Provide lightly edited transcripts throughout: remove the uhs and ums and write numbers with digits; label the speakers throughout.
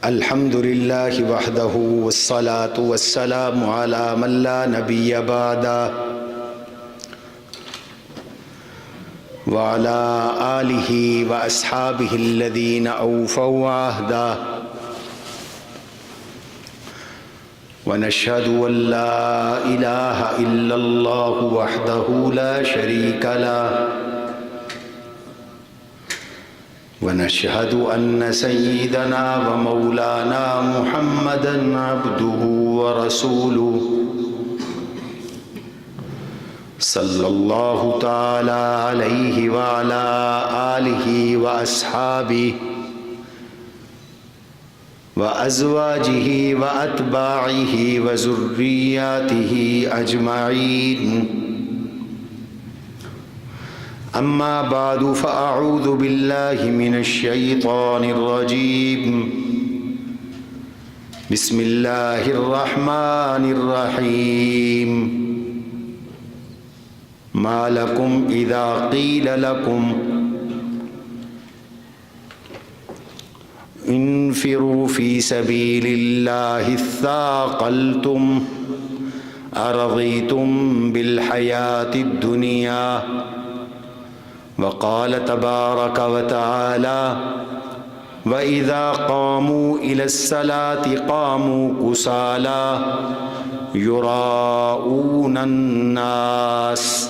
Speaker 1: الحمد لله وحده والصلاة والسلام على من لا نبي بعده وعلى آله وأصحابه الذين أوفوا عهده ونشهد أن لا إله إلا الله وحده لا شريك له ونشهد أن سيدنا ومولانا محمدًا عبده ورسوله صلى الله تعالى عليه وعلى آله وأصحابه وأزواجه وأتباعه وذرياته أجمعين. أما بعد فأعوذ بالله من الشيطان الرجيم. بسم الله الرحمن الرحيم. ما لكم إذا قيل لكم انفروا في سبيل الله اثاقلتم أرضيتم بالحياة الدنيا. وقال تبارك وتعالى وإذا قاموا إلى الصلاة قاموا كسالى يراءون الناس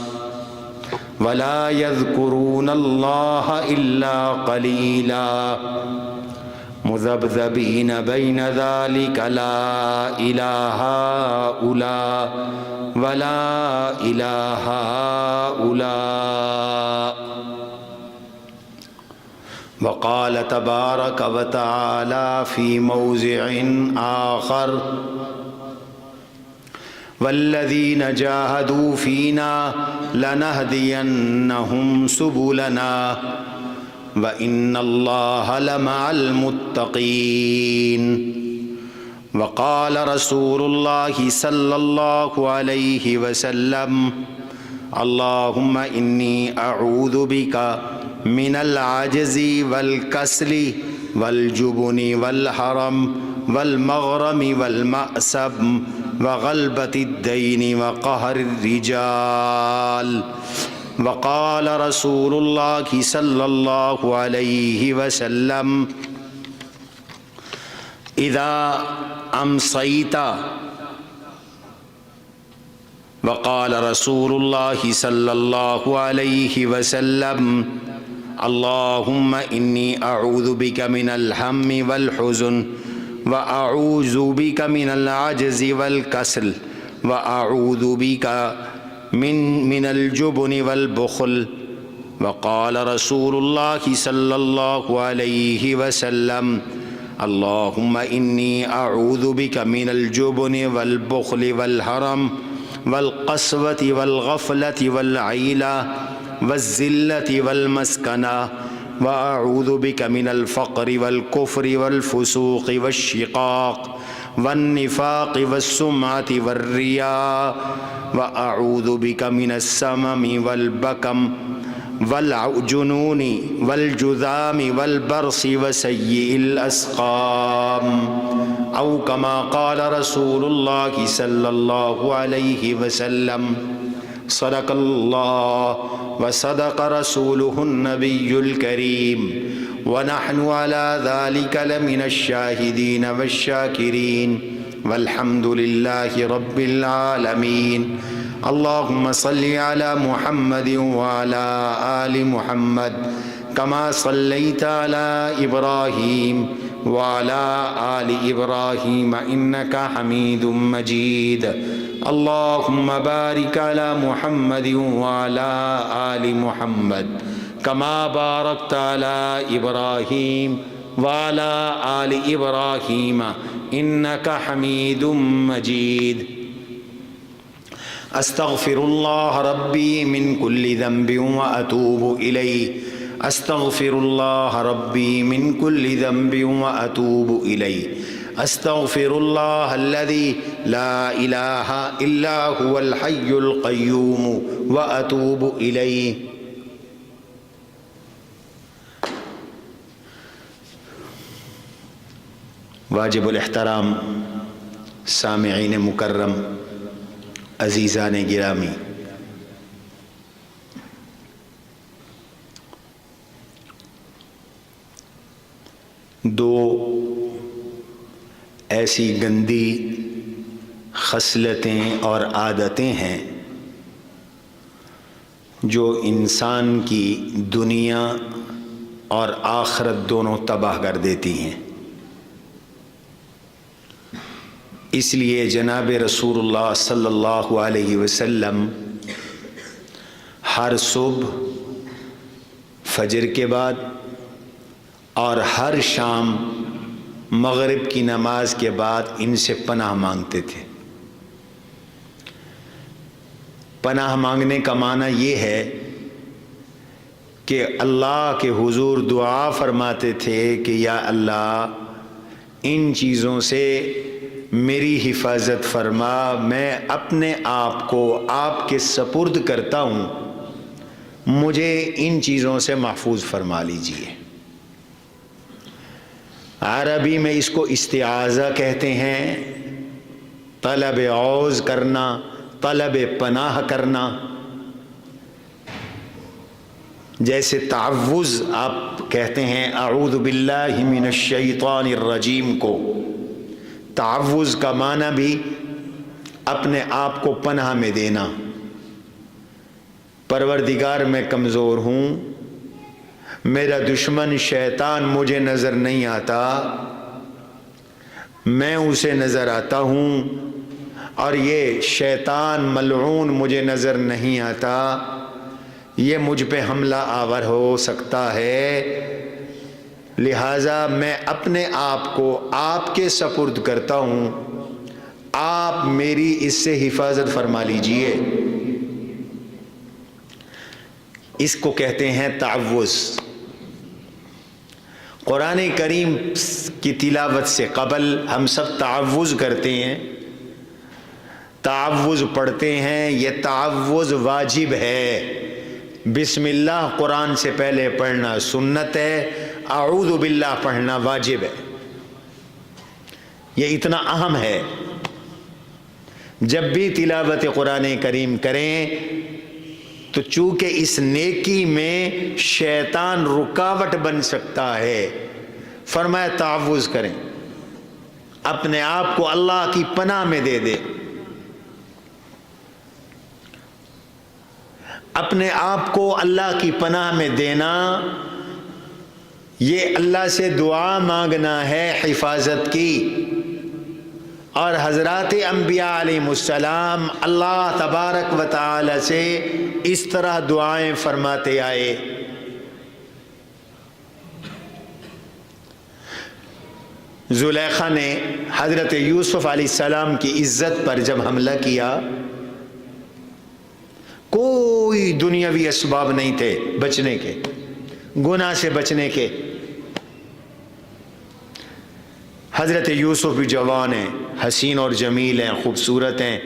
Speaker 1: ولا يذكرون الله إلا قليلا مذبذبين بين ذلك لا إله هؤلاء ولا إله هؤلاء. وقال تبارك وتعالى في موضع آخر والذين جاهدوا فينا لنهدينهم سبلنا وإن الله لمع المتقين. وقال رسول الله صلى الله عليه وسلم اللهم إني أعوذ بك من العجز والكسل والجبن والحرم والمغرم والمأسب وغلبة الدين وقهر الرجال. وقال رسول الله صلى الله عليه وسلم إذا أمسيت وقال رسول الله صلى الله عليه وسلم اللهم إني أعوذ بك من الهم والحزن وأعوذ بك من العجز والكسل وأعوذ بك من الجبن والبخل. وقال رسول الله صلى الله عليه وسلم اللهم إني أعوذ بك من الجبن والبخل والهرم والقسوة والغفلة والعيلة والذلة والمسكنة وأعوذ بك من الفقر والكفر والفسوق والشقاق والنفاق والسمعة والرياء وأعوذ بك من السمم والبكم والجنون والجذام والبرص وسيء الأسقام أو كما قال رسول الله صلى الله عليه وسلم. صدق الله وصدق رسوله النبي الكريم ونحن على ذلك لمن الشاهدين والشاكرين والحمد لله رب العالمين. اللهم صل على محمد وعلى آل محمد كما صليت على إبراهيم وعلى آل إبراهيم إنك حميد مجيد. اللهم بارك على محمد وعلى آل محمد كما باركت على إبراهيم وعلى آل إبراهيم إنك حميد مجيد. أستغفر الله ربي من كل ذنب وأتوب إليه. أستغفر الله ربي من كل ذنب وأتوب إليه. أستغفر الله الذي لا إله إلا هو الحي القيوم وأتوب إليه. واجب الاحترام سامعین مکرم، عزیزان گرامی، دو ایسی گندی خصلتیں اور عادتیں ہیں جو انسان کی دنیا اور آخرت دونوں تباہ کر دیتی ہیں۔ اس لیے جناب رسول اللہ صلی اللہ علیہ وسلم ہر صبح فجر کے بعد اور ہر شام مغرب کی نماز کے بعد ان سے پناہ مانگتے تھے۔ پناہ مانگنے کا معنی یہ ہے کہ اللہ کے حضور دعا فرماتے تھے کہ یا اللہ ان چیزوں سے میری حفاظت فرما، میں اپنے آپ کو آپ کے سپرد کرتا ہوں، مجھے ان چیزوں سے محفوظ فرما لیجیے۔ عربی میں اس کو استعاذہ کہتے ہیں، طلب عوض کرنا، طلب پناہ کرنا۔ جیسے تعوذ آپ کہتے ہیں اعوذ باللہ من الشیطان الرجیم کو، تعوذ کا معنی بھی اپنے آپ کو پناہ میں دینا۔ پروردگار میں کمزور ہوں، میرا دشمن شیطان مجھے نظر نہیں آتا، میں اسے نظر آتا ہوں، اور یہ شیطان ملعون مجھے نظر نہیں آتا، یہ مجھ پہ حملہ آور ہو سکتا ہے، لہٰذا میں اپنے آپ کو آپ کے سپرد کرتا ہوں، آپ میری اس سے حفاظت فرما لیجئے۔ اس کو کہتے ہیں تعوذ۔ قرآن کریم کی تلاوت سے قبل ہم سب تعوذ کرتے ہیں، تعوذ پڑھتے ہیں، یہ تعوذ واجب ہے۔ بسم اللہ قرآن سے پہلے پڑھنا سنت ہے، اعوذ باللہ پڑھنا واجب ہے۔ یہ اتنا اہم ہے، جب بھی تلاوت قرآن کریم کریں تو چونکہ اس نیکی میں شیطان رکاوٹ بن سکتا ہے، فرمایا تعوذ کریں، اپنے آپ کو اللہ کی پناہ میں دے دے، اپنے آپ کو اللہ کی پناہ میں دینا، یہ اللہ سے دعا مانگنا ہے حفاظت کی۔ اور حضرات انبیاء علیہ السلام اللہ تبارک و تعالی سے اس طرح دعائیں فرماتے آئے۔ زلیخا نے حضرت یوسف علیہ السلام کی عزت پر جب حملہ کیا، کوئی دنیاوی اسباب نہیں تھے بچنے کے، گناہ سے بچنے کے۔ حضرت یوسف بھی جوان ہیں، حسین اور جمیل ہیں، خوبصورت ہیں،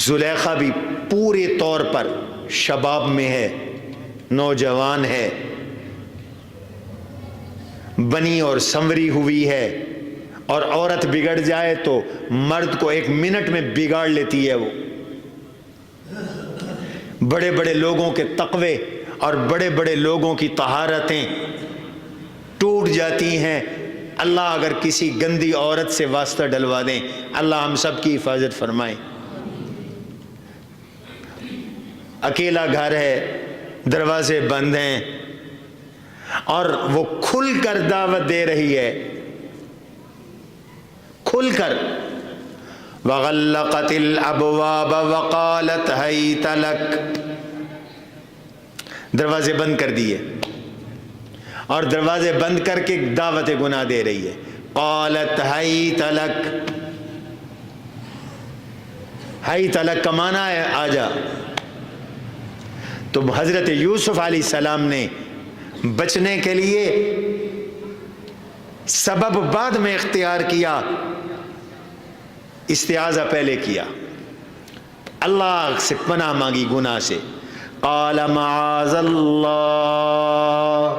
Speaker 1: زلیخا بھی پورے طور پر شباب میں ہے، نوجوان ہے، بنی اور سنوری ہوئی ہے، اور عورت بگڑ جائے تو مرد کو ایک منٹ میں بگاڑ لیتی ہے۔ وہ بڑے بڑے لوگوں کے تقوی اور بڑے بڑے لوگوں کی طہارتیں ٹوٹ جاتی ہیں۔ اللہ اگر کسی گندی عورت سے واسطہ ڈلوا دیں، اللہ ہم سب کی حفاظت فرمائے۔ اکیلا گھر ہے، دروازے بند ہیں، اور وہ کھل کر دعوت دے رہی ہے، کھل کر، وَغَلَّقَتِ الْأَبْوَابَ وَقَالَتْ هَيْتَ لَكَ، دروازے بند کر دیے، اور دروازے بند کر کے دعوت گناہ دے رہی ہے۔ قالت هَيْتَ لَكَ، هَيْتَ لَكَ کا معنی ہے آجا۔ تو حضرت یوسف علیہ السلام نے بچنے کے لیے سبب بعد میں اختیار کیا، استعاذہ پہلے کیا، اللہ سے پناہ مانگی گناہ سے۔ قال معاذ اللہ،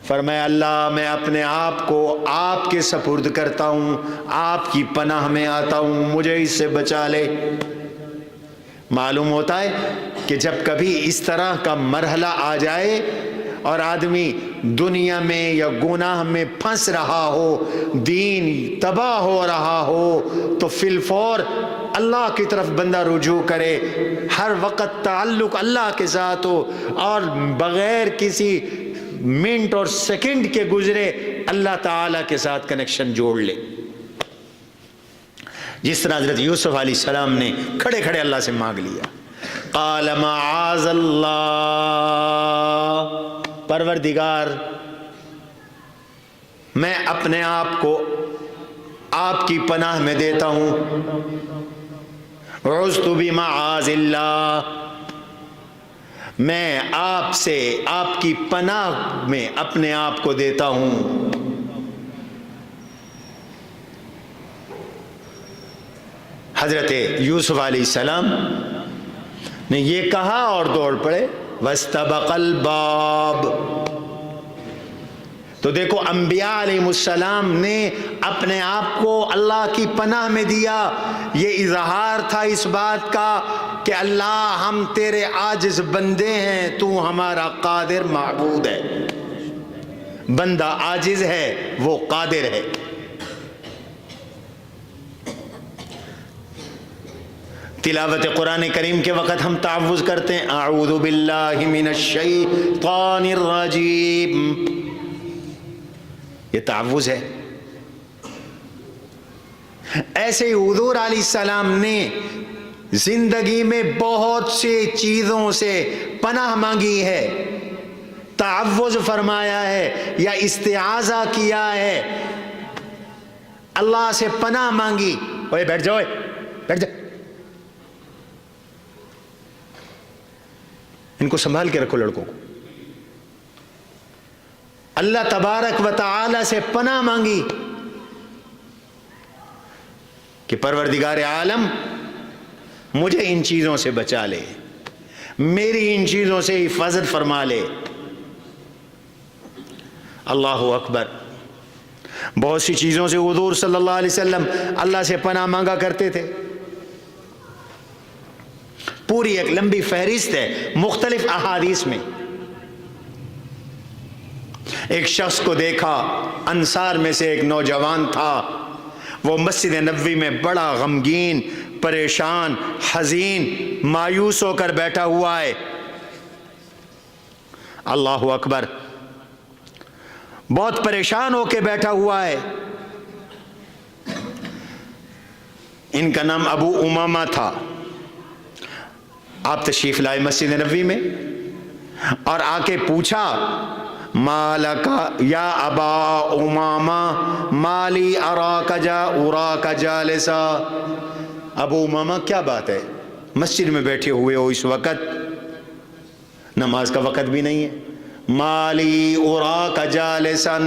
Speaker 1: فرمایا اللہ میں اپنے آپ کو آپ کے سپرد کرتا ہوں، آپ کی پناہ میں آتا ہوں، مجھے اس سے بچا لے۔ معلوم ہوتا ہے کہ جب کبھی اس طرح کا مرحلہ آ جائے اور آدمی دنیا میں یا گناہ میں پھنس رہا ہو، دین تباہ ہو رہا ہو، تو فی الفور اللہ کی طرف بندہ رجوع کرے، ہر وقت تعلق اللہ کے ساتھ ہو، اور بغیر کسی منٹ اور سیکنڈ کے گزرے اللہ تعالیٰ کے ساتھ کنیکشن جوڑ لے۔ جس طرح حضرت یوسف علیہ السلام نے کھڑے کھڑے اللہ سے مانگ لیا، قال معاذ اللہ، پروردگار میں اپنے آپ کو آپ کی پناہ میں دیتا ہوں، عذت بمعاذ اللہ، میں آپ سے آپ کی پناہ میں اپنے آپ کو دیتا ہوں۔ حضرت یوسف علیہ السلام نے یہ کہا اور دوڑ پڑے، واستبق الباب۔ تو دیکھو انبیاء علیہ السلام نے اپنے آپ کو اللہ کی پناہ میں دیا، یہ اظہار تھا اس بات کا کہ اللہ ہم تیرے عاجز بندے ہیں، تو ہمارا قادر معبود ہے۔ بندہ عاجز ہے، وہ قادر ہے۔ تلاوت قرآن کریم کے وقت ہم تعوذ کرتے ہیں، اعوذ باللہ من الشیطان الرجیم، یہ تعوذ ہے۔ ایسے ہی حضور علیہ السلام نے زندگی میں بہت سی چیزوں سے پناہ مانگی ہے، تعوذ فرمایا ہے یا استعاذہ کیا ہے، اللہ سے پناہ مانگی۔ اوے بیٹھ جاؤ، بیٹھ جاؤ، ان کو سنبھال کے رکھو لڑکوں کو۔ اللہ تبارک و تعالی سے پناہ مانگی کہ پروردگار عالم مجھے ان چیزوں سے بچا لے، میری ان چیزوں سے حفاظت فرما لے۔ اللہ اکبر۔ بہت سی چیزوں سے حضور صلی اللہ علیہ وسلم اللہ سے پناہ مانگا کرتے تھے، پوری ایک لمبی فہرست ہے مختلف احادیث میں۔ ایک شخص کو دیکھا، انصار میں سے ایک نوجوان تھا، وہ مسجد نبوی میں بڑا غمگین، پریشان، حزین، مایوس ہو کر بیٹھا ہوا ہے۔ اللہ اکبر، بہت پریشان ہو کے بیٹھا ہوا ہے۔ ان کا نام ابو امامہ تھا۔ آپ تشریف لائے مسجد نبوی میں اور آ کے پوچھا، مالک یا ابا امامہ مالی اراک جالسا، ابو امامہ کیا بات ہے، مسجد میں بیٹھے ہوئے ہو اس وقت، نماز کا وقت بھی نہیں ہے، مالی اراک جالسا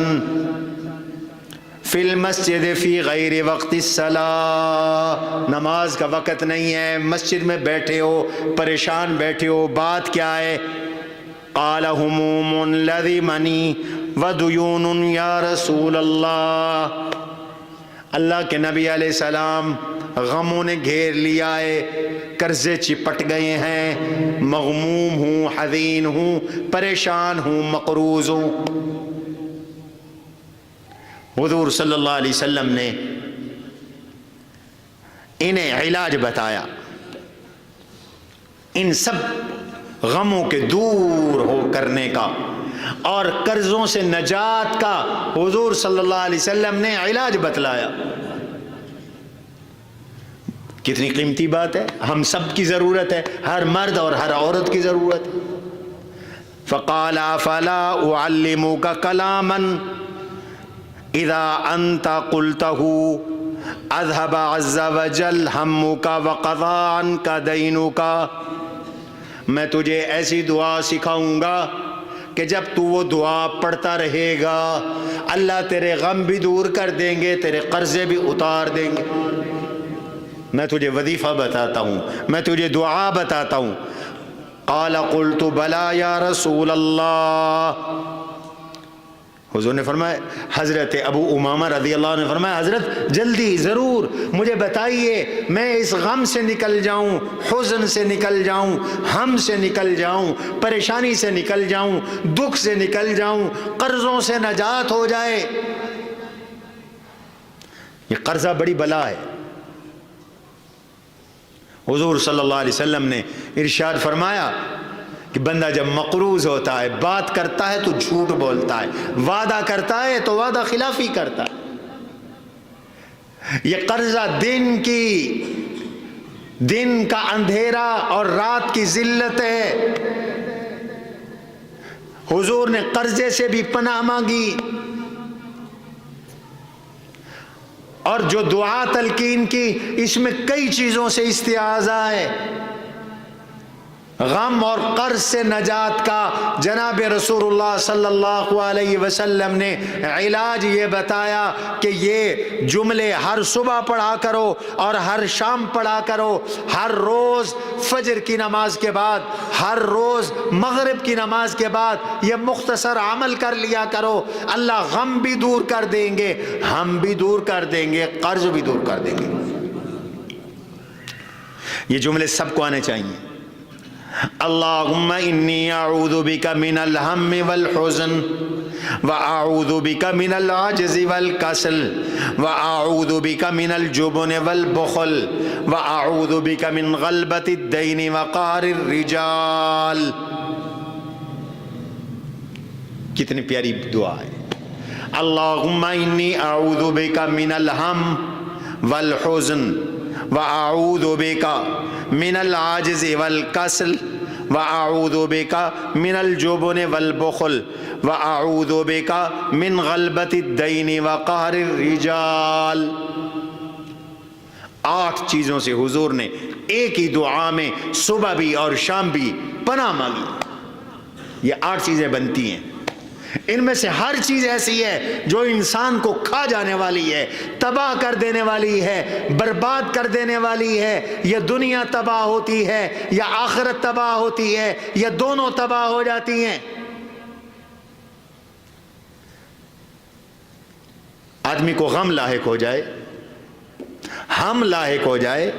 Speaker 1: فی المسجد فی غیر وقت الصلاۃ، نماز کا وقت نہیں ہے، مسجد میں بیٹھے ہو، پریشان بیٹھے ہو، بات کیا ہے؟ قال ہموم لذمنی ودیون یا رسول اللہ، اللہ کے نبی علیہ السلام غموں نے گھیر لیا ہے، قرضے چپٹ گئے ہیں، مغموم ہوں، حزین ہوں، پریشان ہوں، مقروض ہوں۔ حضور صلی اللہ علیہ وسلم نے انہیں علاج بتایا، ان سب غموں کے دور ہو کرنے کا اور قرضوں سے نجات کا حضور صلی اللہ علیہ وسلم نے علاج بتلایا۔ کتنی قیمتی بات ہے، ہم سب کی ضرورت ہے، ہر مرد اور ہر عورت کی ضرورت ہے۔ فقال فلا اعلمك کلاما اذا انت قلته اذهب عز وجل همك وقضى عنك دينك، میں تجھے ایسی دعا سکھاؤں گا کہ جب تو وہ دعا پڑھتا رہے گا اللہ تیرے غم بھی دور کر دیں گے، تیرے قرضے بھی اتار دیں گے۔ میں تجھے وظیفہ بتاتا ہوں، میں تجھے دعا بتاتا ہوں۔ قال قلت بلا یا رسول اللہ، حضور نے فرمایا، حضرت ابو امامہ رضی اللہ عنہ نے فرمایا حضرت جلدی ضرور مجھے بتائیے، میں اس غم سے نکل جاؤں، حزن سے نکل جاؤں، ہم سے نکل جاؤں، پریشانی سے نکل جاؤں، دکھ سے نکل جاؤں، قرضوں سے نجات ہو جائے۔ یہ قرضہ بڑی بلا ہے۔ حضور صلی اللہ علیہ وسلم نے ارشاد فرمایا کہ بندہ جب مقروض ہوتا ہے، بات کرتا ہے تو جھوٹ بولتا ہے، وعدہ کرتا ہے تو وعدہ خلافی کرتا ہے۔ یہ قرضہ دن کا اندھیرا اور رات کی ذلت ہے۔ حضور نے قرضے سے بھی پناہ مانگی، اور جو دعا تلقین کی اس میں کئی چیزوں سے استعاذہ ہے۔ غم اور قرض سے نجات کا جناب رسول اللہ صلی اللہ علیہ وسلم نے علاج یہ بتایا کہ یہ جملے ہر صبح پڑھا کرو اور ہر شام پڑھا کرو، ہر روز فجر کی نماز کے بعد، ہر روز مغرب کی نماز کے بعد یہ مختصر عمل کر لیا کرو۔ اللہ غم بھی دور کر دیں گے، ہم بھی دور کر دیں گے، قرض بھی دور کر دیں گے۔ یہ جملے سب کو آنے چاہیے۔ اللہم انی اعوذ بک من الہم والحزن واعوذ بک من العجز والکسل واعوذ بک من الجبن والبخل واعوذ بک من غلبۃ الدین وقہر الرجال۔ کتنی پیاری دعا ہے۔ اللہم انی اعوذ بک من الہم والحزن وَأَعُوذُ بِكَ مِنَ الْعَاجِزِ وَالْكَسْلِ وَأَعُوذُ بِكَ مِنَ الْجُبْنِ وَالْبُخْلِ وَأَعُوذُ بِكَ مِنْ غَلْبَةِ الدَّيْنِ وَقَهْرِ الرِّجَالِ۔ 8 چیزوں سے حضور نے ایک ہی دعا میں صبح بھی اور شام بھی پناہ مانگی۔ یہ 8 چیزیں بنتی ہیں، ان میں سے ہر چیز ایسی ہے جو انسان کو کھا جانے والی ہے، تباہ کر دینے والی ہے، برباد کر دینے والی ہے۔ یا دنیا تباہ ہوتی ہے یا آخرت تباہ ہوتی ہے یا دونوں تباہ ہو جاتی ہیں۔ آدمی کو غم لاحق ہو جائے، ہم لاحق ہو جائے،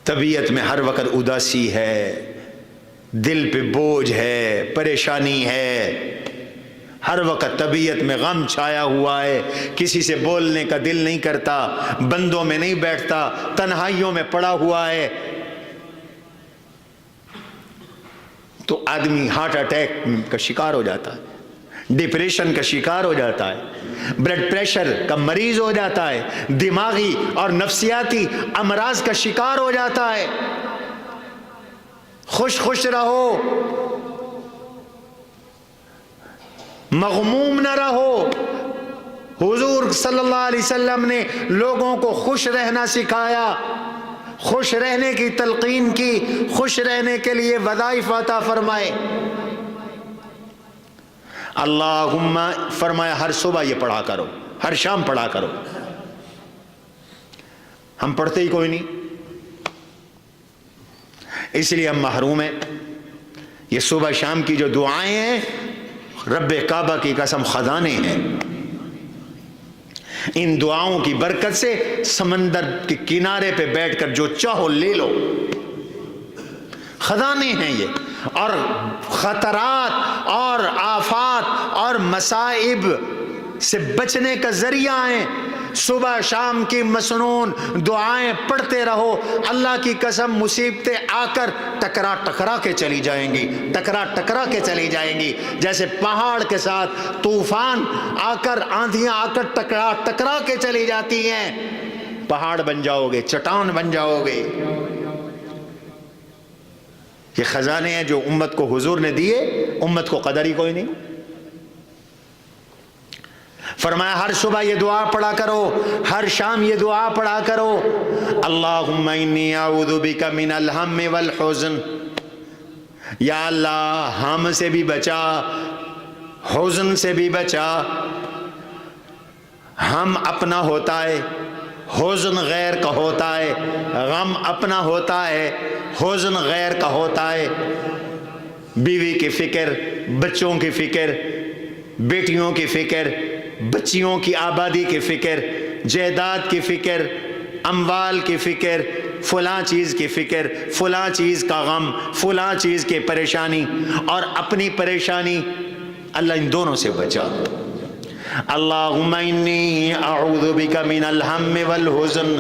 Speaker 1: طبیعت میں ہر وقت اداسی ہے، دل پہ بوجھ ہے، پریشانی ہے، ہر وقت طبیعت میں غم چھایا ہوا ہے، کسی سے بولنے کا دل نہیں کرتا، بندوں میں نہیں بیٹھتا، تنہائیوں میں پڑا ہوا ہے، تو آدمی ہارٹ اٹیک کا شکار ہو جاتا ہے، ڈپریشن کا شکار ہو جاتا ہے، بلڈ پریشر کا مریض ہو جاتا ہے، دماغی اور نفسیاتی امراض کا شکار ہو جاتا ہے۔ خوش رہو، مغموم نہ رہو۔ حضور صلی اللہ علیہ وسلم نے لوگوں کو خوش رہنا سکھایا، خوش رہنے کی تلقین کی، خوش رہنے کے لیے وظائف عطا فرمائے۔ اللہم فرمایا ہر صبح یہ پڑھا کرو، ہر شام پڑھا کرو۔ ہم پڑھتے ہی کوئی نہیں، اس لیے ہم محروم ہیں۔ یہ صبح شام کی جو دعائیں ہیں رب کعبہ کی قسم خزانے ہیں۔ ان دعاؤں کی برکت سے سمندر کے کنارے پہ بیٹھ کر جو چاہو لے لو، خزانے ہیں یہ، اور خطرات اور آفات اور مصائب سے بچنے کا ذریعہ ہیں۔ صبح شام کی مسنون دعائیں پڑھتے رہو، اللہ کی قسم مصیبتیں آ کر ٹکرا کے چلی جائیں گی، ٹکرا کے چلی جائیں گی، جیسے پہاڑ کے ساتھ طوفان آ کر، آندھیاں آ کر ٹکرا کے چلی جاتی ہیں، پہاڑ بن جاؤ گے، چٹان بن جاؤ گے۔ یہ خزانے ہیں جو امت کو حضور نے دیے، امت کو قدر ہی کوئی نہیں۔ فرمایا ہر صبح یہ دعا پڑھا کرو، ہر شام یہ دعا پڑھا کرو۔ اللہم انی اعوذ بک من الہم والحزن، یا اللہ ہم سے بھی بچا، حزن سے بھی بچا۔ ہم اپنا ہوتا ہے، حزن غیر کا ہوتا ہے، غم اپنا ہوتا ہے، حزن غیر کا ہوتا ہے۔ بیوی کی فکر، بچوں کی فکر، بیٹیوں کی فکر، بچیوں کی آبادی کی فکر، جائیداد کی فکر، اموال کی فکر، فلاں چیز کی فکر، فلاں چیز کا غم، فلاں چیز کی پریشانی اور اپنی پریشانی، اللہ ان دونوں سے بچا۔ اللہم انی اعوذ بک من الہم والحزن،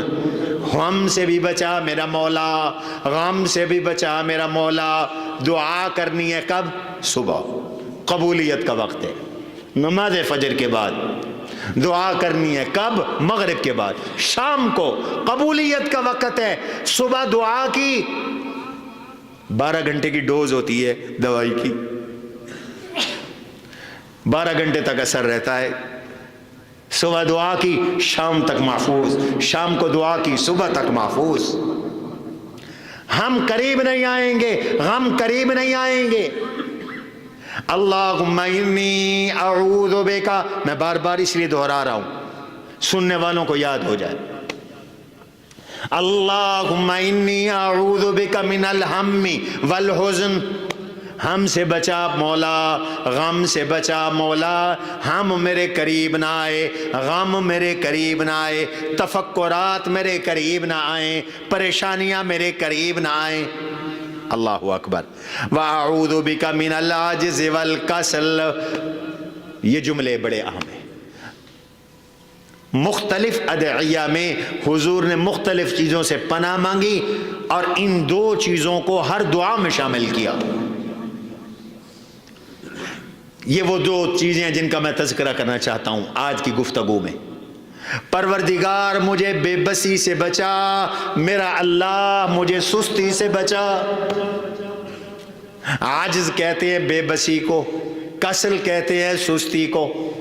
Speaker 1: غم سے بھی بچا میرا مولا، غم سے بھی بچا میرا مولا۔ دعا کرنی ہے کب؟ صبح، قبولیت کا وقت ہے، نماز فجر کے بعد۔ دعا کرنی ہے کب؟ مغرب کے بعد۔ شام کو قبولیت کا وقت ہے، صبح دعا کی 12 گھنٹے کی ڈوز ہوتی ہے دوائی کی، 12 گھنٹے تک اثر رہتا ہے۔ صبح دعا کی شام تک محفوظ، شام کو دعا کی صبح تک محفوظ۔ ہم قریب نہیں آئیں گے، غم قریب نہیں آئیں گے۔ اللہم انی اعوذ بکا، میں بار بار اس لیے دہرا رہا ہوں سننے والوں کو یاد ہو جائے۔ اللہم انی اعوذ بکا من الہم والحزن، ہم سے بچا مولا، غم سے بچا مولا، ہم میرے قریب نہ آئے، غم میرے قریب نہ آئے، تفکرات میرے قریب نہ آئیں، پریشانیاں میرے قریب نہ آئیں۔ اللہ اکبر۔ وَأَعُوذُ بِكَ مِنَ الْعَجْزِ وَالْكَسَلِ، یہ جملے بڑے اہم ہیں۔ مختلف ادعیہ میں حضور نے مختلف چیزوں سے پناہ مانگی اور ان دو چیزوں کو ہر دعا میں شامل کیا۔ یہ وہ دو چیزیں ہیں جن کا میں تذکرہ کرنا چاہتا ہوں آج کی گفتگو میں۔ پروردگار مجھے بے بسی سے بچا، میرا اللہ مجھے سستی سے بچا۔ عاجز کہتے ہیں بے بسی کو، کسل کہتے ہیں سستی کو۔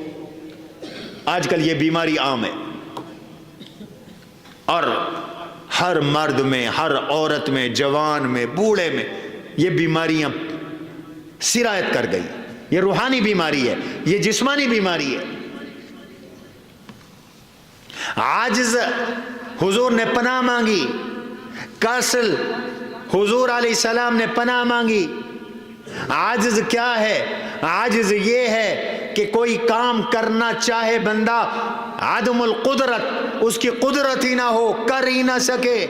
Speaker 1: آج کل یہ بیماری عام ہے اور ہر مرد میں، ہر عورت میں، جوان میں، بوڑھے میں یہ بیماریاں سرایت کر گئی۔ یہ روحانی بیماری ہے، یہ جسمانی بیماری ہے۔ عاجز حضور نے پناہ مانگی، کسل حضور علیہ السلام نے پناہ مانگی۔ عاجز کیا ہے؟ عاجز یہ ہے کہ کوئی کام کرنا چاہے بندہ، عدم القدرت، اس کی قدرت ہی نہ ہو، کر ہی نہ سکے۔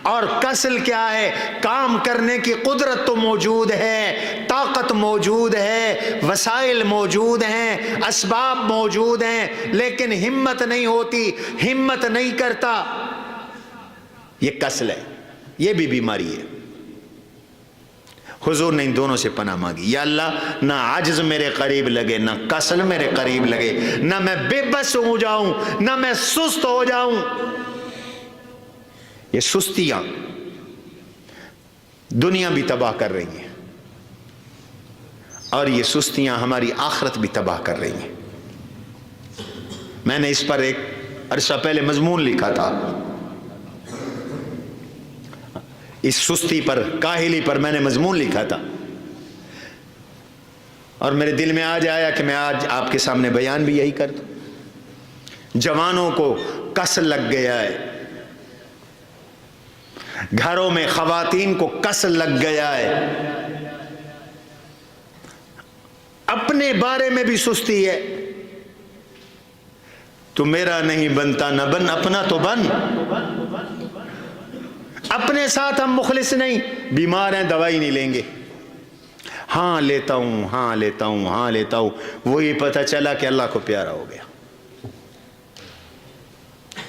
Speaker 1: اور کسل کیا ہے؟ کام کرنے کی قدرت تو موجود ہے، طاقت موجود ہے، وسائل موجود ہیں، اسباب موجود ہیں، لیکن ہمت نہیں ہوتی، ہمت نہیں کرتا۔ یہ کسل ہے، یہ بھی بیماری ہے۔ حضور نے ان دونوں سے پناہ مانگی، یا اللہ نہ عجز میرے قریب لگے، نہ کسل میرے قریب لگے، نہ میں بے بس ہو جاؤں، نہ میں سست ہو جاؤں۔ یہ سستیاں دنیا بھی تباہ کر رہی ہیں اور یہ سستیاں ہماری آخرت بھی تباہ کر رہی ہیں۔ میں نے اس پر ایک عرصہ پہلے مضمون لکھا تھا، اس سستی پر، کاہلی پر میں نے مضمون لکھا تھا، اور میرے دل میں آج آیا کہ میں آج آپ کے سامنے بیان بھی یہی کر دوں۔ جوانوں کو کسل لگ گیا ہے، گھروں میں خواتین کو کسل لگ گیا ہے، اپنے بارے میں بھی سستی ہے۔ تو میرا نہیں بنتا نہ بن، اپنا تو بن۔ اپنے ساتھ ہم مخلص نہیں، بیمار ہیں دوائی نہیں لیں گے، ہاں لیتا ہوں، ہاں لیتا ہوں، ہاں لیتا ہوں، وہی پتہ چلا کہ اللہ کو پیارا ہو گیا۔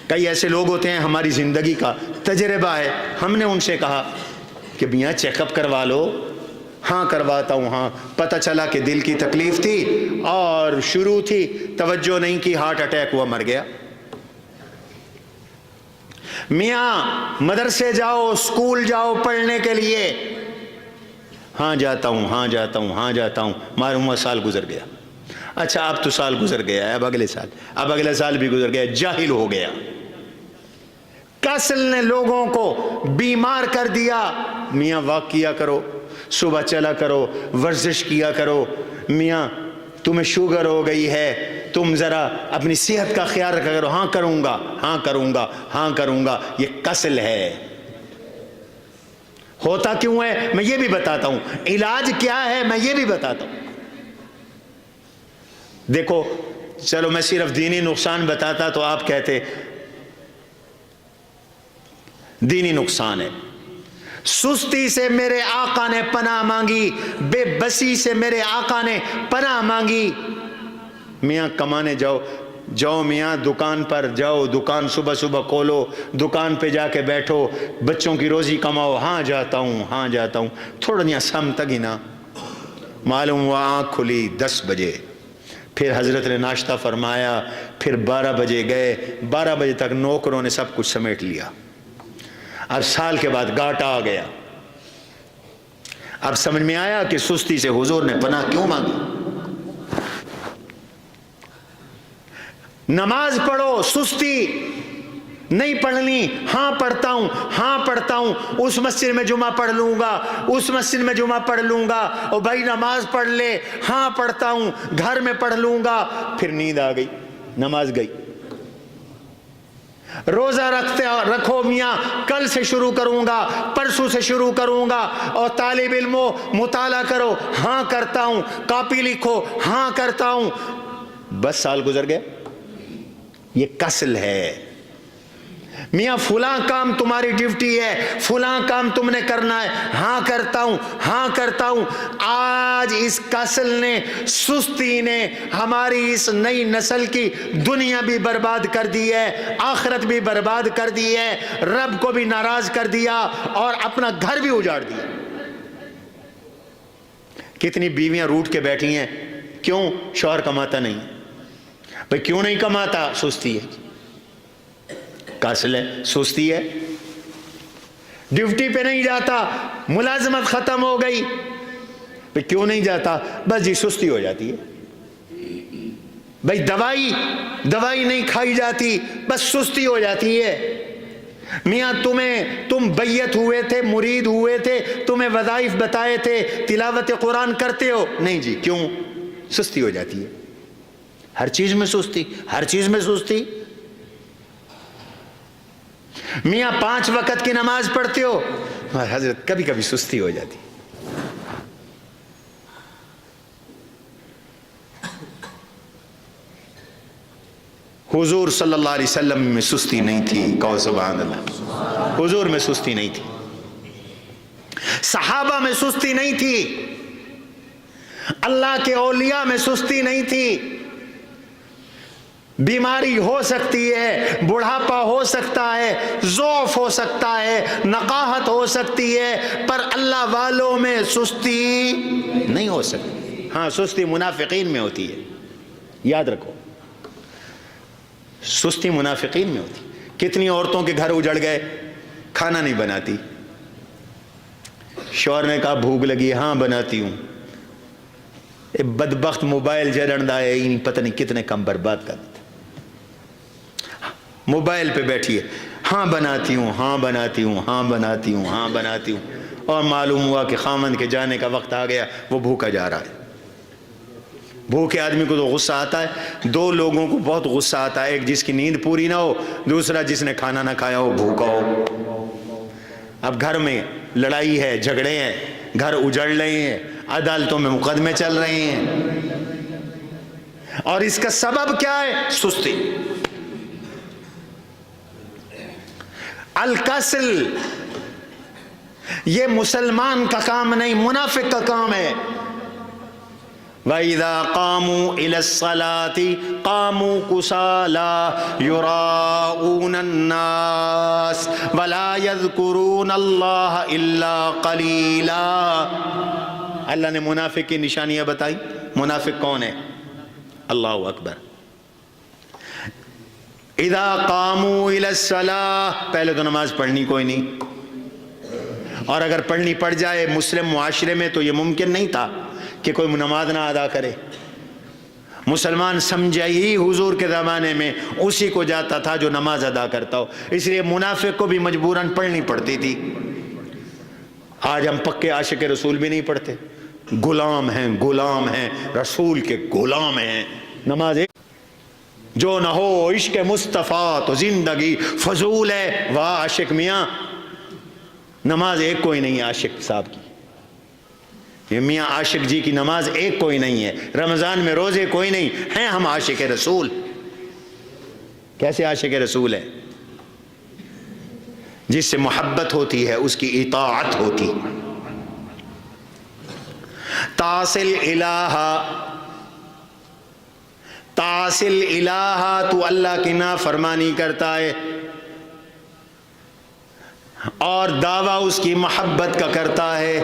Speaker 1: کئی ایسے لوگ ہوتے ہیں، ہماری زندگی کا تجربہ ہے، ہم نے ان سے کہا کہ میاں چیک اپ کروا لو، ہاں کرواتا ہوں، ہاں، پتہ چلا کہ دل کی تکلیف تھی اور شروع تھی، توجہ نہیں کی، ہارٹ اٹیک ہوا، مر گیا۔ میاں مدرسے جاؤ، اسکول جاؤ پڑھنے کے لیے، ہاں جاتا ہوں، ہاں جاتا ہوں، ہاں جاتا ہوں، معلوم ہوا سال گزر گیا۔ اچھا اب تو سال گزر گیا ہے، اب اگلے سال، اب اگلے سال بھی گزر گیا، جاہل ہو گیا۔ کسل نے لوگوں کو بیمار کر دیا۔ میاں واک کیا کرو، صبح چلا کرو، ورزش کیا کرو، میاں تمہیں شوگر ہو گئی ہے، تم ذرا اپنی صحت کا خیال رکھا کرو، ہاں کروں گا، ہاں کروں گا، ہاں کروں گا۔ یہ کسل ہے۔ ہوتا کیوں ہے میں یہ بھی بتاتا ہوں، علاج کیا ہے میں یہ بھی بتاتا ہوں۔ دیکھو چلو میں صرف دینی نقصان بتاتا تو آپ کہتے دینی نقصان ہے۔ سستی سے میرے آقا نے پناہ مانگی، بے بسی سے میرے آقا نے پناہ مانگی۔ میاں کمانے جاؤ میاں دکان پر جاؤ، دکان صبح صبح کھولو، دکان پہ جا کے بیٹھو، بچوں کی روزی کماؤ، ہاں جاتا ہوں، تھوڑا دیا سم تک ہی نا، معلوم ہوا آنکھ کھلی 10 بجے، پھر حضرت نے ناشتہ فرمایا، پھر 12 بجے گئے، 12 بجے تک نوکروں نے سب کچھ سمیٹ لیا۔ اب سال کے بعد گاٹا آ گیا، اب سمجھ میں آیا کہ سستی سے حضور نے پناہ کیوں مانگی۔ نماز پڑھو، سستی نہیں پڑھنی، ہاں پڑھتا ہوں، اس مسجد میں جمعہ پڑھ لوں گا، او بھائی نماز پڑھ لے، ہاں پڑھتا ہوں، گھر میں پڑھ لوں گا، پھر نیند آ گئی، نماز گئی۔ روزہ رکھو میاں، کل سے شروع کروں گا، پرسوں سے شروع کروں گا، اور طالب علموں مطالعہ کرو، ہاں کرتا ہوں، کاپی لکھو، ہاں کرتا ہوں، بس سال گزر گئے۔ یہ کسل ہے۔ میاں فلاں کام تمہاری ڈیوٹی ہے، فلاں کام تم نے کرنا ہے، ہاں کرتا ہوں۔ آج اس کسل نے، سستی نے ہماری اس نئی نسل کی دنیا بھی برباد کر دی ہے، آخرت بھی برباد کر دی ہے، رب کو بھی ناراض کر دیا اور اپنا گھر بھی اجاڑ دیا۔ کتنی بیویاں روٹ کے بیٹھی ہیں، کیوں؟ شوہر کماتا نہیں۔ بھئی کیوں نہیں کماتا؟ سستی ہے، کسل ہے، سستی ہے۔ ڈیوٹی پہ نہیں جاتا، ملازمت ختم ہو گئی، بھئی کیوں نہیں جاتا؟ بس جی سستی ہو جاتی ہے۔ بھئی دوائی نہیں کھائی جاتی، بس سستی ہو جاتی ہے۔ میاں تم بیعت ہوئے تھے، مرید ہوئے تھے، تمہیں وظائف بتائے تھے، تلاوت قرآن کرتے ہو؟ نہیں جی، کیوں؟ سستی ہو جاتی ہے، ہر چیز میں سستی۔ میاں 5 وقت کی نماز پڑھتے ہو؟ حضرت کبھی کبھی سستی ہو جاتی۔ حضور صلی اللہ علیہ وسلم میں سستی نہیں تھی، کہو سبحان اللہ۔ حضور میں سستی نہیں تھی، صحابہ میں سستی نہیں تھی، اللہ کے اولیاء میں سستی نہیں تھی۔ بیماری ہو سکتی ہے، بڑھاپا ہو سکتا ہے، ضعف ہو سکتا ہے، نقاہت ہو سکتی ہے، پر اللہ والوں میں سستی نہیں ہو سکتی۔ ہاں سستی منافقین میں ہوتی ہے، یاد رکھو، سستی منافقین میں ہوتی۔ کتنی عورتوں کے گھر اجڑ گئے، کھانا نہیں بناتی، شوہر نے کہا بھوک لگی، ہاں بناتی ہوں، بدبخت موبائل جڑندا ہے، پتہ نہیں کتنے کم برباد کر دیتا، موبائل پہ بیٹھی ہے، ہاں بناتی ہوں، اور معلوم ہوا کہ خامند کے جانے کا وقت آ گیا، وہ بھوکا جا رہا ہے۔ بھوکے آدمی کو تو غصہ آتا ہے، 2 لوگوں کو بہت غصہ آتا ہے، ایک جس کی نیند پوری نہ ہو، دوسرا جس نے کھانا نہ کھایا ہو، بھوکا ہو۔ اب گھر میں لڑائی ہے، جھگڑے ہیں، گھر اجڑ رہے ہیں، عدالتوں میں مقدمے چل رہے ہیں، اور اس کا سبب کیا ہے؟ سستی۔ الکسل، یہ مسلمان کا کام نہیں، منافق کا کام ہے۔ وَإِذَا قَامُوا إِلَى الصَّلَاةِ قَامُوا كُسَالَىٰ يُرَاءُونَ النَّاسَ وَلَا يَذْكُرُونَ اللَّهَ إِلَّا قَلِيلًا۔ اللہ نے منافق کی نشانیاں بتائی۔ منافق کون ہے؟ اللہ اکبر۔ اذا قاموا الى الصلاة، پہلے تو نماز پڑھنی کوئی نہیں، اور اگر پڑھنی پڑ جائے مسلم معاشرے میں تو یہ ممکن نہیں تھا کہ کوئی نماز نہ ادا کرے۔ مسلمان سمجھا ہی حضور کے زمانے میں اسی کو جاتا تھا جو نماز ادا کرتا ہو، اس لیے منافق کو بھی مجبوراً پڑھنی پڑتی تھی۔ آج ہم پکے عاشق رسول بھی نہیں پڑھتے، غلام ہیں، رسول کے غلام ہیں۔ نماز جو نہ ہو عشق مصطفیٰ تو زندگی فضول ہے۔ واہ عاشق میاں، نماز ایک کوئی نہیں ہے عاشق صاحب کی، یہ میاں عاشق جی کی نماز ایک کوئی نہیں ہے، رمضان میں روزے کوئی نہیں ہیں، ہم عاشق رسول۔ کیسے عاشق رسول ہے؟ جس سے محبت ہوتی ہے اس کی اطاعت ہوتی۔ تعصل الہ، تو اللہ کی نافرمانی کرتا ہے اور دعویٰ اس کی محبت کا کرتا ہے،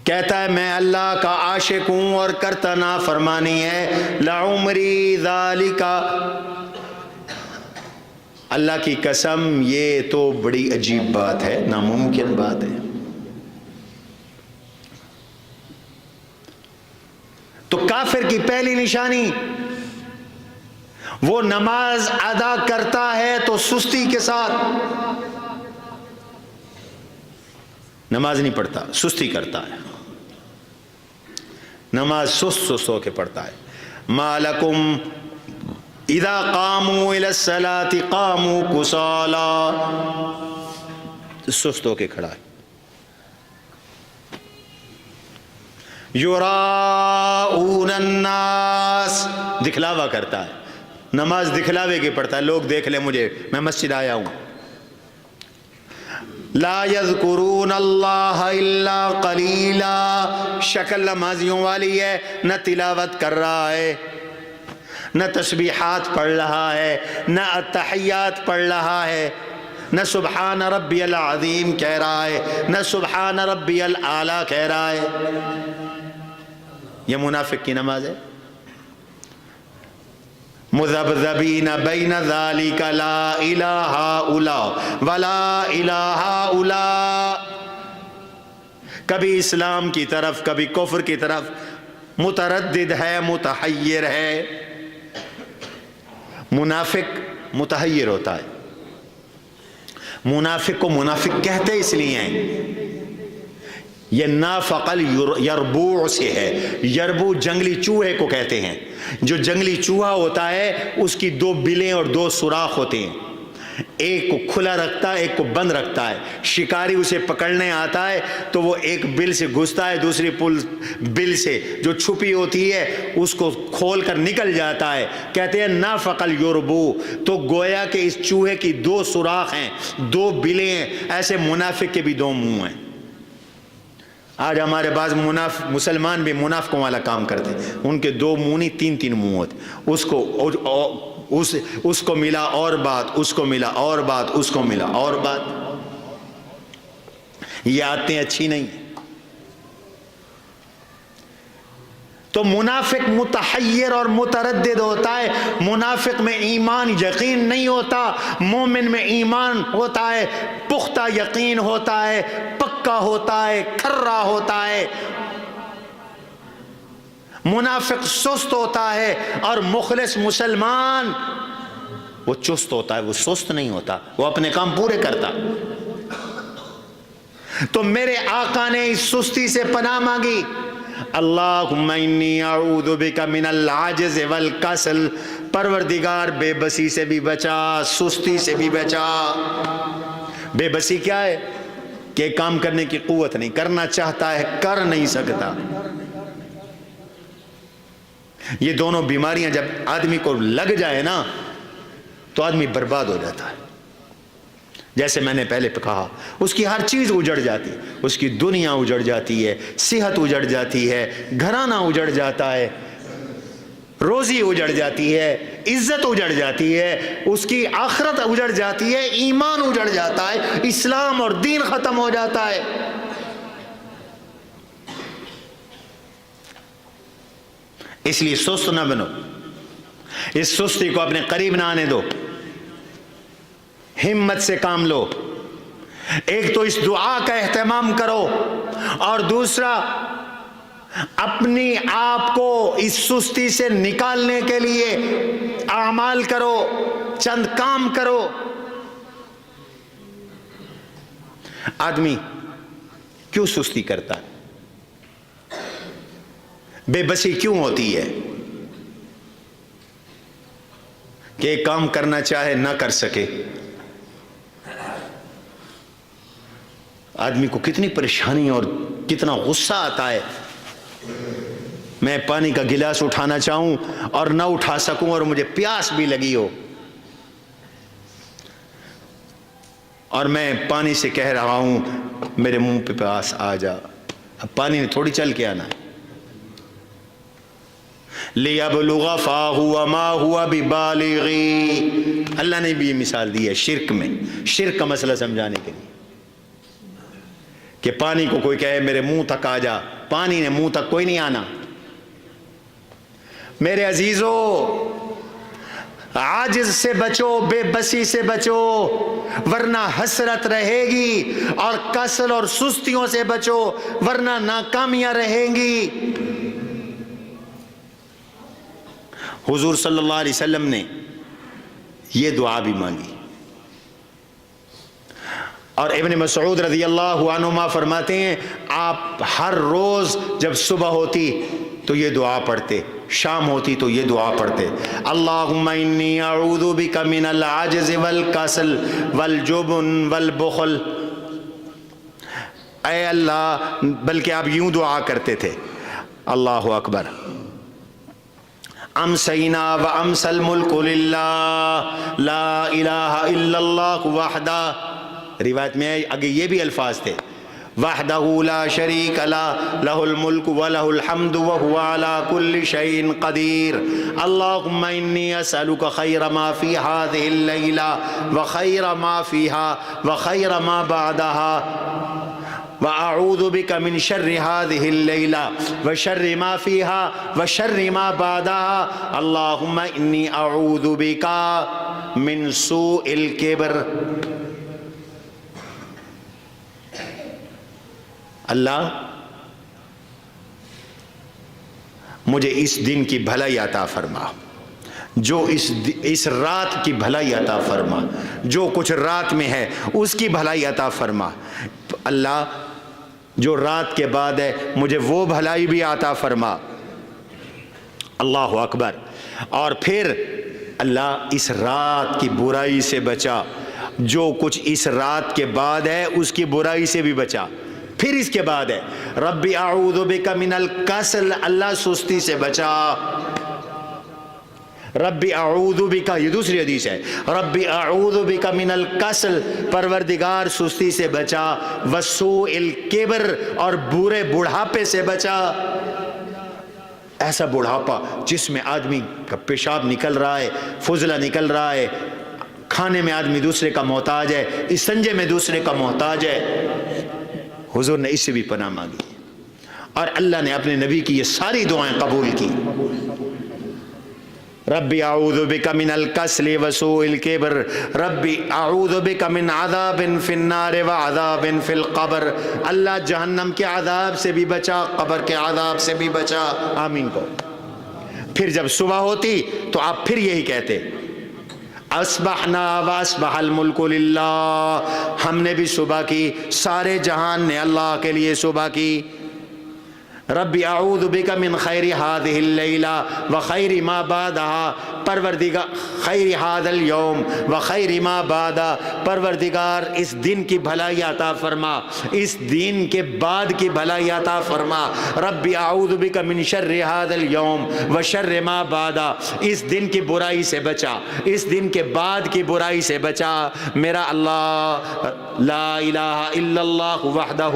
Speaker 1: کہتا ہے میں اللہ کا عاشق ہوں اور کرتا نافرمانی ہے، لعمری ذالک، اللہ کی قسم یہ تو بڑی عجیب بات ہے، ناممکن بات ہے۔ تو کافر کی پہلی نشانی، وہ نماز ادا کرتا ہے تو سستی کے ساتھ، نماز نہیں پڑھتا، سستی کرتا ہے، نماز سست ہو کے پڑھتا ہے۔ ما لکم اذا قاموا الى الصلاة قاموا کسالا، سست ہو کے کھڑا ہے۔ یراؤون الناس، دکھلاوا کرتا ہے، نماز دکھلاوے کی پڑھتا ہے، لوگ دیکھ لیں مجھے، میں مسجد آیا ہوں۔ لا یذکرون اللہ الا قلیلا، شکل نمازیوں والی ہے، نہ تلاوت کر رہا ہے، نہ تسبیحات پڑھ رہا ہے، نہ التحیات پڑھ رہا ہے، نہ سبحان ربی العظیم کہہ رہا ہے، نہ سبحان ربی الاعلیٰ کہہ رہا ہے۔ یہ منافق کی نماز ہے۔ مذبذبین بین ذالک لا الہ الا ولا الہ الا، کبھی اسلام کی طرف کبھی کفر کی طرف متردد ہے، متحیر ہے۔ منافق متحیر ہوتا ہے، منافق کو منافق کہتے اس لیے ہیں، یہ نافق یربوع سے ہے، یربوع جنگلی چوہے کو کہتے ہیں، جو جنگلی چوہا ہوتا ہے اس کی دو بلیں اور دو سوراخ ہوتے ہیں، ایک کو کھلا رکھتا ہے ایک کو بند رکھتا ہے، شکاری اسے پکڑنے آتا ہے تو وہ ایک بل سے گھستا ہے، دوسری بل سے جو چھپی ہوتی ہے اس کو کھول کر نکل جاتا ہے، کہتے ہیں نافق یربوع۔ تو گویا کہ اس چوہے کی دو سوراخ ہیں، دو بلیں ہیں، ایسے منافق کے بھی دو منہ ہیں۔ آج ہمارے بعض مسلمان بھی منافقوں والا کام کرتے ہیں، ان کے دو منہ نہیں تین تین منہ ہوتے، اس کو ملا اور بات، اس کو ملا اور بات، اس کو ملا اور بات۔ یہ عادتیں اچھی نہیں ہیں۔ تو منافق متحیر اور متردد ہوتا ہے، منافق میں ایمان یقین نہیں ہوتا، مومن میں ایمان ہوتا ہے، پختہ یقین ہوتا ہے، پکا ہوتا ہے، کھرا ہوتا ہے۔ منافق سست ہوتا ہے اور مخلص مسلمان وہ چست ہوتا ہے، وہ سست نہیں ہوتا، وہ اپنے کام پورے کرتا۔ تو میرے آقا نے اس سستی سے پناہ مانگی، اللہم انی اعوذ بک من العجز والکسل، پروردگار بے بسی سے بھی بچا، سستی سے بھی بچا۔ بے بسی کیا ہے؟ کہ کام کرنے کی قوت نہیں، کرنا چاہتا ہے کر نہیں سکتا۔ یہ دونوں بیماریاں جب آدمی کو لگ جائے نا تو آدمی برباد ہو جاتا ہے۔ جیسے میں نے پہلے کہا، اس کی ہر چیز اجڑ جاتی ہے، اس کی دنیا اجڑ جاتی ہے، صحت اجڑ جاتی ہے، گھرانہ اجڑ جاتا ہے، روزی اجڑ جاتی ہے، عزت اجڑ جاتی ہے، اس کی آخرت اجڑ جاتی ہے، ایمان اجڑ جاتا ہے، اسلام اور دین ختم ہو جاتا ہے۔ اس لیے سست نہ بنو، اس سستی کو اپنے قریب نہ آنے دو، ہمت سے کام لو۔ ایک تو اس دعا کا اہتمام کرو، اور دوسرا اپنی آپ کو اس سستی سے نکالنے کے لیے اعمال کرو، چند کام کرو۔ آدمی کیوں سستی کرتا ہے؟ بے بسی کیوں ہوتی ہے کہ ایک کام کرنا چاہے نہ کر سکے؟ آدمی کو کتنی پریشانی اور کتنا غصہ آتا ہے. میں پانی کا گلاس اٹھانا چاہوں اور نہ اٹھا سکوں اور مجھے پیاس بھی لگی ہو, اور میں پانی سے کہہ رہا ہوں میرے منہ پہ پیاس آ جا. اب پانی نے تھوڑی چل کے آنا ہے. لِيَبْلُغَ فَاهُ وَمَا هُوَ بِبَالِغِ, اللہ نے بھی یہ مثال دی ہے شرک میں, شرک کا مسئلہ سمجھانے کے لیے کہ پانی کو کوئی کہے میرے منہ تک آ جا, پانی نے منہ تک کوئی نہیں آنا. میرے عزیزو, عاجز سے بچو, بے بسی سے بچو, ورنہ حسرت رہے گی, اور کسل اور سستیوں سے بچو ورنہ ناکامیاں رہیں گی. حضور صلی اللہ علیہ وسلم نے یہ دعا بھی مانگی, اور ابن مسعود رضی اللہ عنہما فرماتے ہیں آپ ہر روز جب صبح ہوتی تو یہ دعا پڑھتے, شام ہوتی تو یہ دعا پڑھتے, اللہم انی اعوذ بک من العجز والکسل والجبن والبخل. اے اللہ, بلکہ آپ یوں دعا کرتے تھے, اللہ اکبر, امسینا و امس الملک للہ لا الہ الا اللہ وحدہ. روایت میں آگے یہ بھی الفاظ تھے, وحدہ لا شریک لہ لہ الملک ولہ الحمد وہو علی کل شیء قدیر. اللہم انی اسألک خیر ما فی ہذہ اللیلہ وخیر ما فیہا وخیر ما بعدہا وَأَعُوذُ بِكَ مِنْ شَرِّ هَذِهِ اللَّيْلَةِ وَشَرِّ مَا فِيهَا وَشَرِّ مَا بَعْدَهَا اللَّهُمَّ إِنِّي أَعُوذُ بِكَ مِنْ سُوءِ الْكِبْرِ. اللہ مجھے اس دن کی بھلائی عطا فرما, جو اس رات کی بھلائی عطا فرما, جو کچھ رات میں ہے اس کی بھلائی عطا فرما. اللہ جو رات کے بعد ہے مجھے وہ بھلائی بھی عطا فرما. اللہ اکبر. اور پھر اللہ اس رات کی برائی سے بچا, جو کچھ اس رات کے بعد ہے اس کی برائی سے بھی بچا. پھر اس کے بعد ہے ربی اعوذ بک من الکسل, اللہ سستی سے بچا. ربی اعوذ بک, یہ دوسری حدیث ہے, ربی اعوذ بک من الکسل, پروردگار سستی سے بچا, وسوء الکبر, اور برے بڑھاپے سے بچا. ایسا بڑھاپا جس میں آدمی کا پیشاب نکل رہا ہے, فضلہ نکل رہا ہے, کھانے میں آدمی دوسرے کا محتاج ہے, استنجے میں دوسرے کا محتاج ہے. حضور نے اس سے بھی پناہ مانگی, اور اللہ نے اپنے نبی کی یہ ساری دعائیں قبول کی. ربی اعوذ بک من الکسل وسوء الکبر, ربی اعوذ بک من عذاب فی النار وعذاب فی القبر, اللہ جہنم کے عذاب سے بھی بچا, قبر کے عذاب سے بھی بچا. آمین کو. پھر جب صبح ہوتی تو آپ پھر یہی کہتے, اصبحنا واصبح الملک للہ, ہم نے بھی صبح کی, سارے جہان نے اللہ کے لیے صبح کی. ربی اعوذ بک من خیر هذه اللیلہ وخیر ما بعدہا, پروردگار خیر هذا اليوم وخیر ما بعدہ, پروردگار اس دن کی بھلائی عطا فرما, اس دن کے بعد کی بھلائی عطا فرما. ربی اعوذ بک من شر هذا اليوم وشر ما بعدہ, اس دن کی برائی سے بچا, اس دن کے بعد کی برائی سے بچا. میرا اللہ لا الہ الا اللہ وحدہ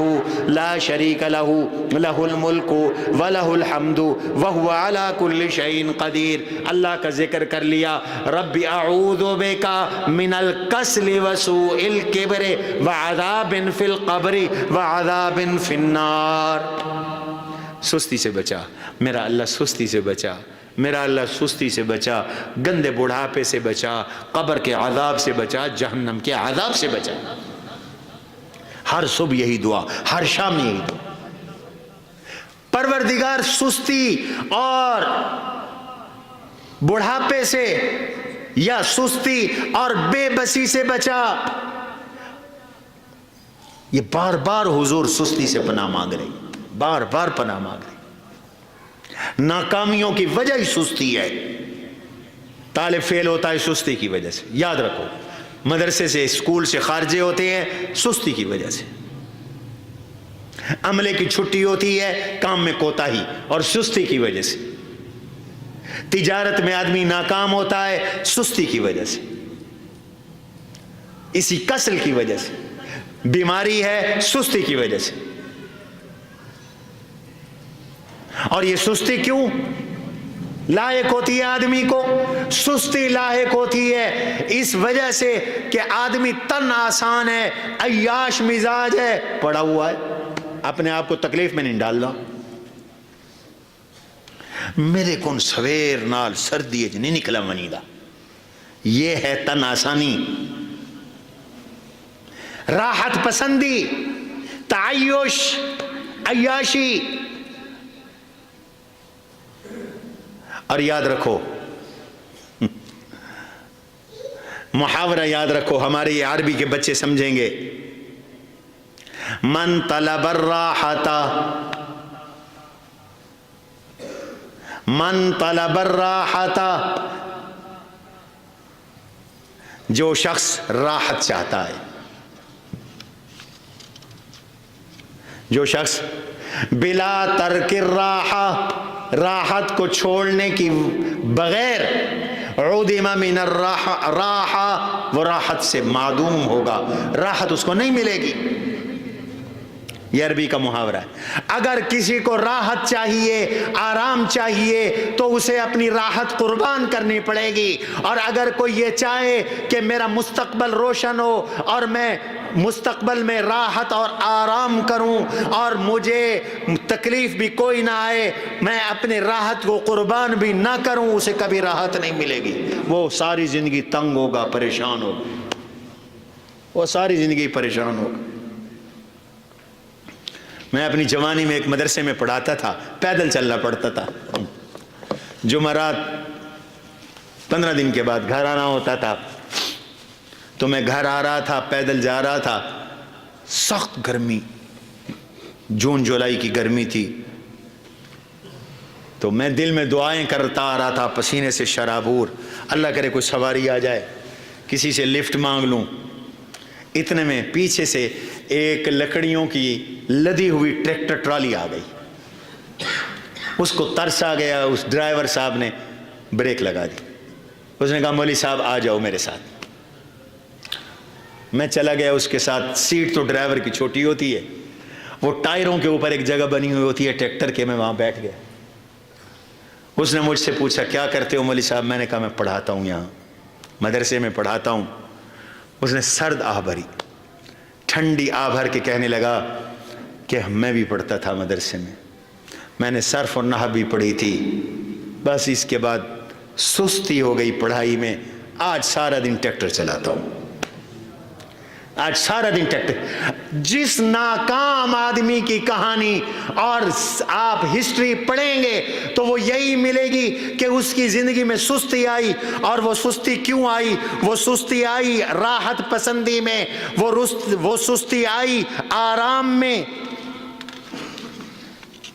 Speaker 1: لا شریک لہ لہ الملک وَلَهُ الْحَمْدُ وَهُوَ عَلَى كُلِّ شَيْءٍ قَدِيرٌ. اللہ کا ذکر کر لیا. رب اعوذ بک من الکسل وسوء الکبر وعذاب فی القبر وعذاب فی النار. سستی سے بچا میرا اللہ, سستی سے بچا میرا اللہ, سستی سے بچا, گندے بڑھاپے سے بچا, قبر کے عذاب سے بچا, جہنم کے عذاب سے بچا. ہر صبح یہی دعا, ہر شام یہی دعا. پروردگار سستی اور بڑھاپے سے یا سستی اور بے بسی سے بچا. یہ بار بار حضور سستی سے پناہ مانگ رہی, بار بار پناہ مانگ رہی. ناکامیوں کی وجہ ہی سستی ہے. طالب فیل ہوتا ہے سستی کی وجہ سے, یاد رکھو. مدرسے سے اسکول سے خارجے ہوتے ہیں سستی کی وجہ سے. عملے کی چھٹی ہوتی ہے کام میں کوتاہی اور سستی کی وجہ سے، تجارت میں آدمی ناکام ہوتا ہے سستی کی وجہ سے، اسی کسل کی وجہ سے، بیماری ہے سستی کی وجہ سے۔ اور یہ سستی کیوں لاحق ہوتی ہے آدمی کو؟ سستی لاحق ہوتی ہے اس وجہ سے کہ آدمی تن آسان ہے، عیاش مزاج ہے، پڑا ہوا ہے، اپنے آپ کو تکلیف میں نہیں ڈال رہا۔ میرے کون سویر نال سردی اچ نہیں نکلا منی دا، یہ ہے تن آسانی، راحت پسندی، تعیش، عیاشی۔ اور یاد رکھو، محاورہ یاد رکھو، ہمارے یہ عربی کے بچے سمجھیں گے، من طلب الراحت، من طلب الراحت، جو شخص راحت چاہتا ہے، جو شخص بلا ترک الراحہ، راحت کو چھوڑنے کی بغیر، عدم من الراحہ، وہ راحت سے معدوم ہوگا، راحت اس کو نہیں ملے گی۔ یہ عربی کا محاورہ ہے۔ اگر کسی کو راحت چاہیے، آرام چاہیے، تو اسے اپنی راحت قربان کرنی پڑے گی، اور اگر کوئی یہ چاہے کہ میرا مستقبل روشن ہو اور میں مستقبل میں راحت اور آرام کروں اور مجھے تکلیف بھی کوئی نہ آئے، میں اپنے راحت کو قربان بھی نہ کروں، اسے کبھی راحت نہیں ملے گی، وہ ساری زندگی تنگ ہوگا، پریشان ہوگا، وہ ساری زندگی پریشان ہوگا۔ میں اپنی جوانی میں ایک مدرسے میں پڑھاتا تھا، پیدل چلنا پڑتا تھا، جمعرات 15 دن کے بعد گھر آنا ہوتا تھا، تو میں گھر آ رہا تھا، پیدل جا رہا تھا، سخت گرمی، جون جولائی کی گرمی تھی، تو میں دل میں دعائیں کرتا آ رہا تھا، پسینے سے شرابور، اللہ کرے کوئی سواری آ جائے، کسی سے لفٹ مانگ لوں۔ اتنے میں پیچھے سے ایک لکڑیوں کی لدی ہوئی ٹریکٹر ٹرالی آ گئی، اس کو ترس آ گیا، اس ڈرائیور صاحب نے بریک لگا دی، اس نے کہا مولوی صاحب آ جاؤ میرے ساتھ۔ میں چلا گیا اس کے ساتھ، سیٹ تو ڈرائیور کی چھوٹی ہوتی ہے، وہ ٹائروں کے اوپر ایک جگہ بنی ہوئی ہوتی ہے ٹریکٹر کے، میں وہاں بیٹھ گیا۔ اس نے مجھ سے پوچھا کیا کرتے ہو مولوی صاحب؟ میں نے کہا میں پڑھاتا ہوں، یہاں مدرسے میں پڑھاتا ہوں۔ اس نے سرد آہ بھری، ٹھنڈی آہ بھر کے کہنے لگا کہ میں بھی پڑھتا تھا مدرسے میں نے صرف اور نحو بھی پڑھی تھی، بس اس کے بعد سستی ہو گئی پڑھائی میں، آج سارا دن ٹریکٹر چلاتا ہوں، آج سارا دن ٹریکٹر۔ جس ناکام آدمی کی کہانی اور آپ ہسٹری پڑھیں گے تو وہ یہی ملے گی کہ اس کی زندگی میں سستی آئی، اور وہ سستی کیوں آئی؟ وہ سستی آئی راحت پسندی میں، وہ سستی آئی آرام میں،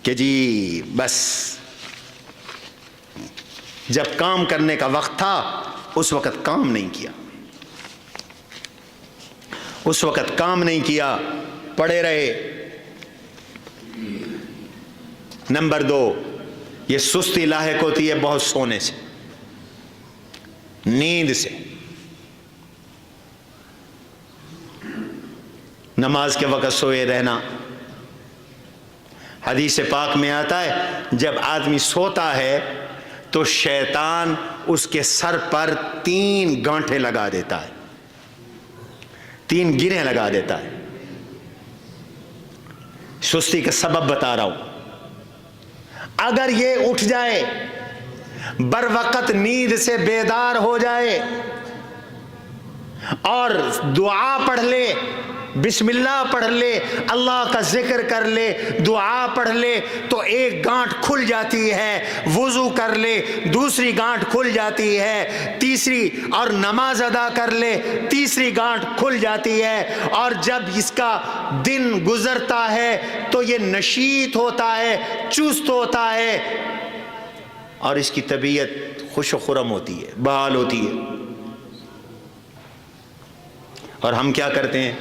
Speaker 1: کہ جی بس جب کام کرنے کا وقت تھا اس وقت کام نہیں کیا، اس وقت کام نہیں کیا، پڑے رہے۔ نمبر 2، یہ سستی لاحق ہوتی ہے بہت سونے سے، نیند سے۔ نماز کے وقت سوئے رہنا، حدیث پاک میں آتا ہے جب آدمی سوتا ہے تو شیطان اس کے سر پر 3 گانٹھیں لگا دیتا ہے، 3 گرہیں لگا دیتا ہے۔ سستی کا سبب بتا رہا ہوں، اگر یہ اٹھ جائے، بر وقت نیند سے بیدار ہو جائے اور دعا پڑھ لے، بسم اللہ پڑھ لے، اللہ کا ذکر کر لے، دعا پڑھ لے، تو ایک گانٹھ کھل جاتی ہے، وضو کر لے دوسری گانٹھ کھل جاتی ہے، تیسری، اور نماز ادا کر لے تیسری گانٹھ کھل جاتی ہے، اور جب اس کا دن گزرتا ہے تو یہ نشیط ہوتا ہے، چست ہوتا ہے، اور اس کی طبیعت خوش و خرم ہوتی ہے، بحال ہوتی ہے۔ اور ہم کیا کرتے ہیں؟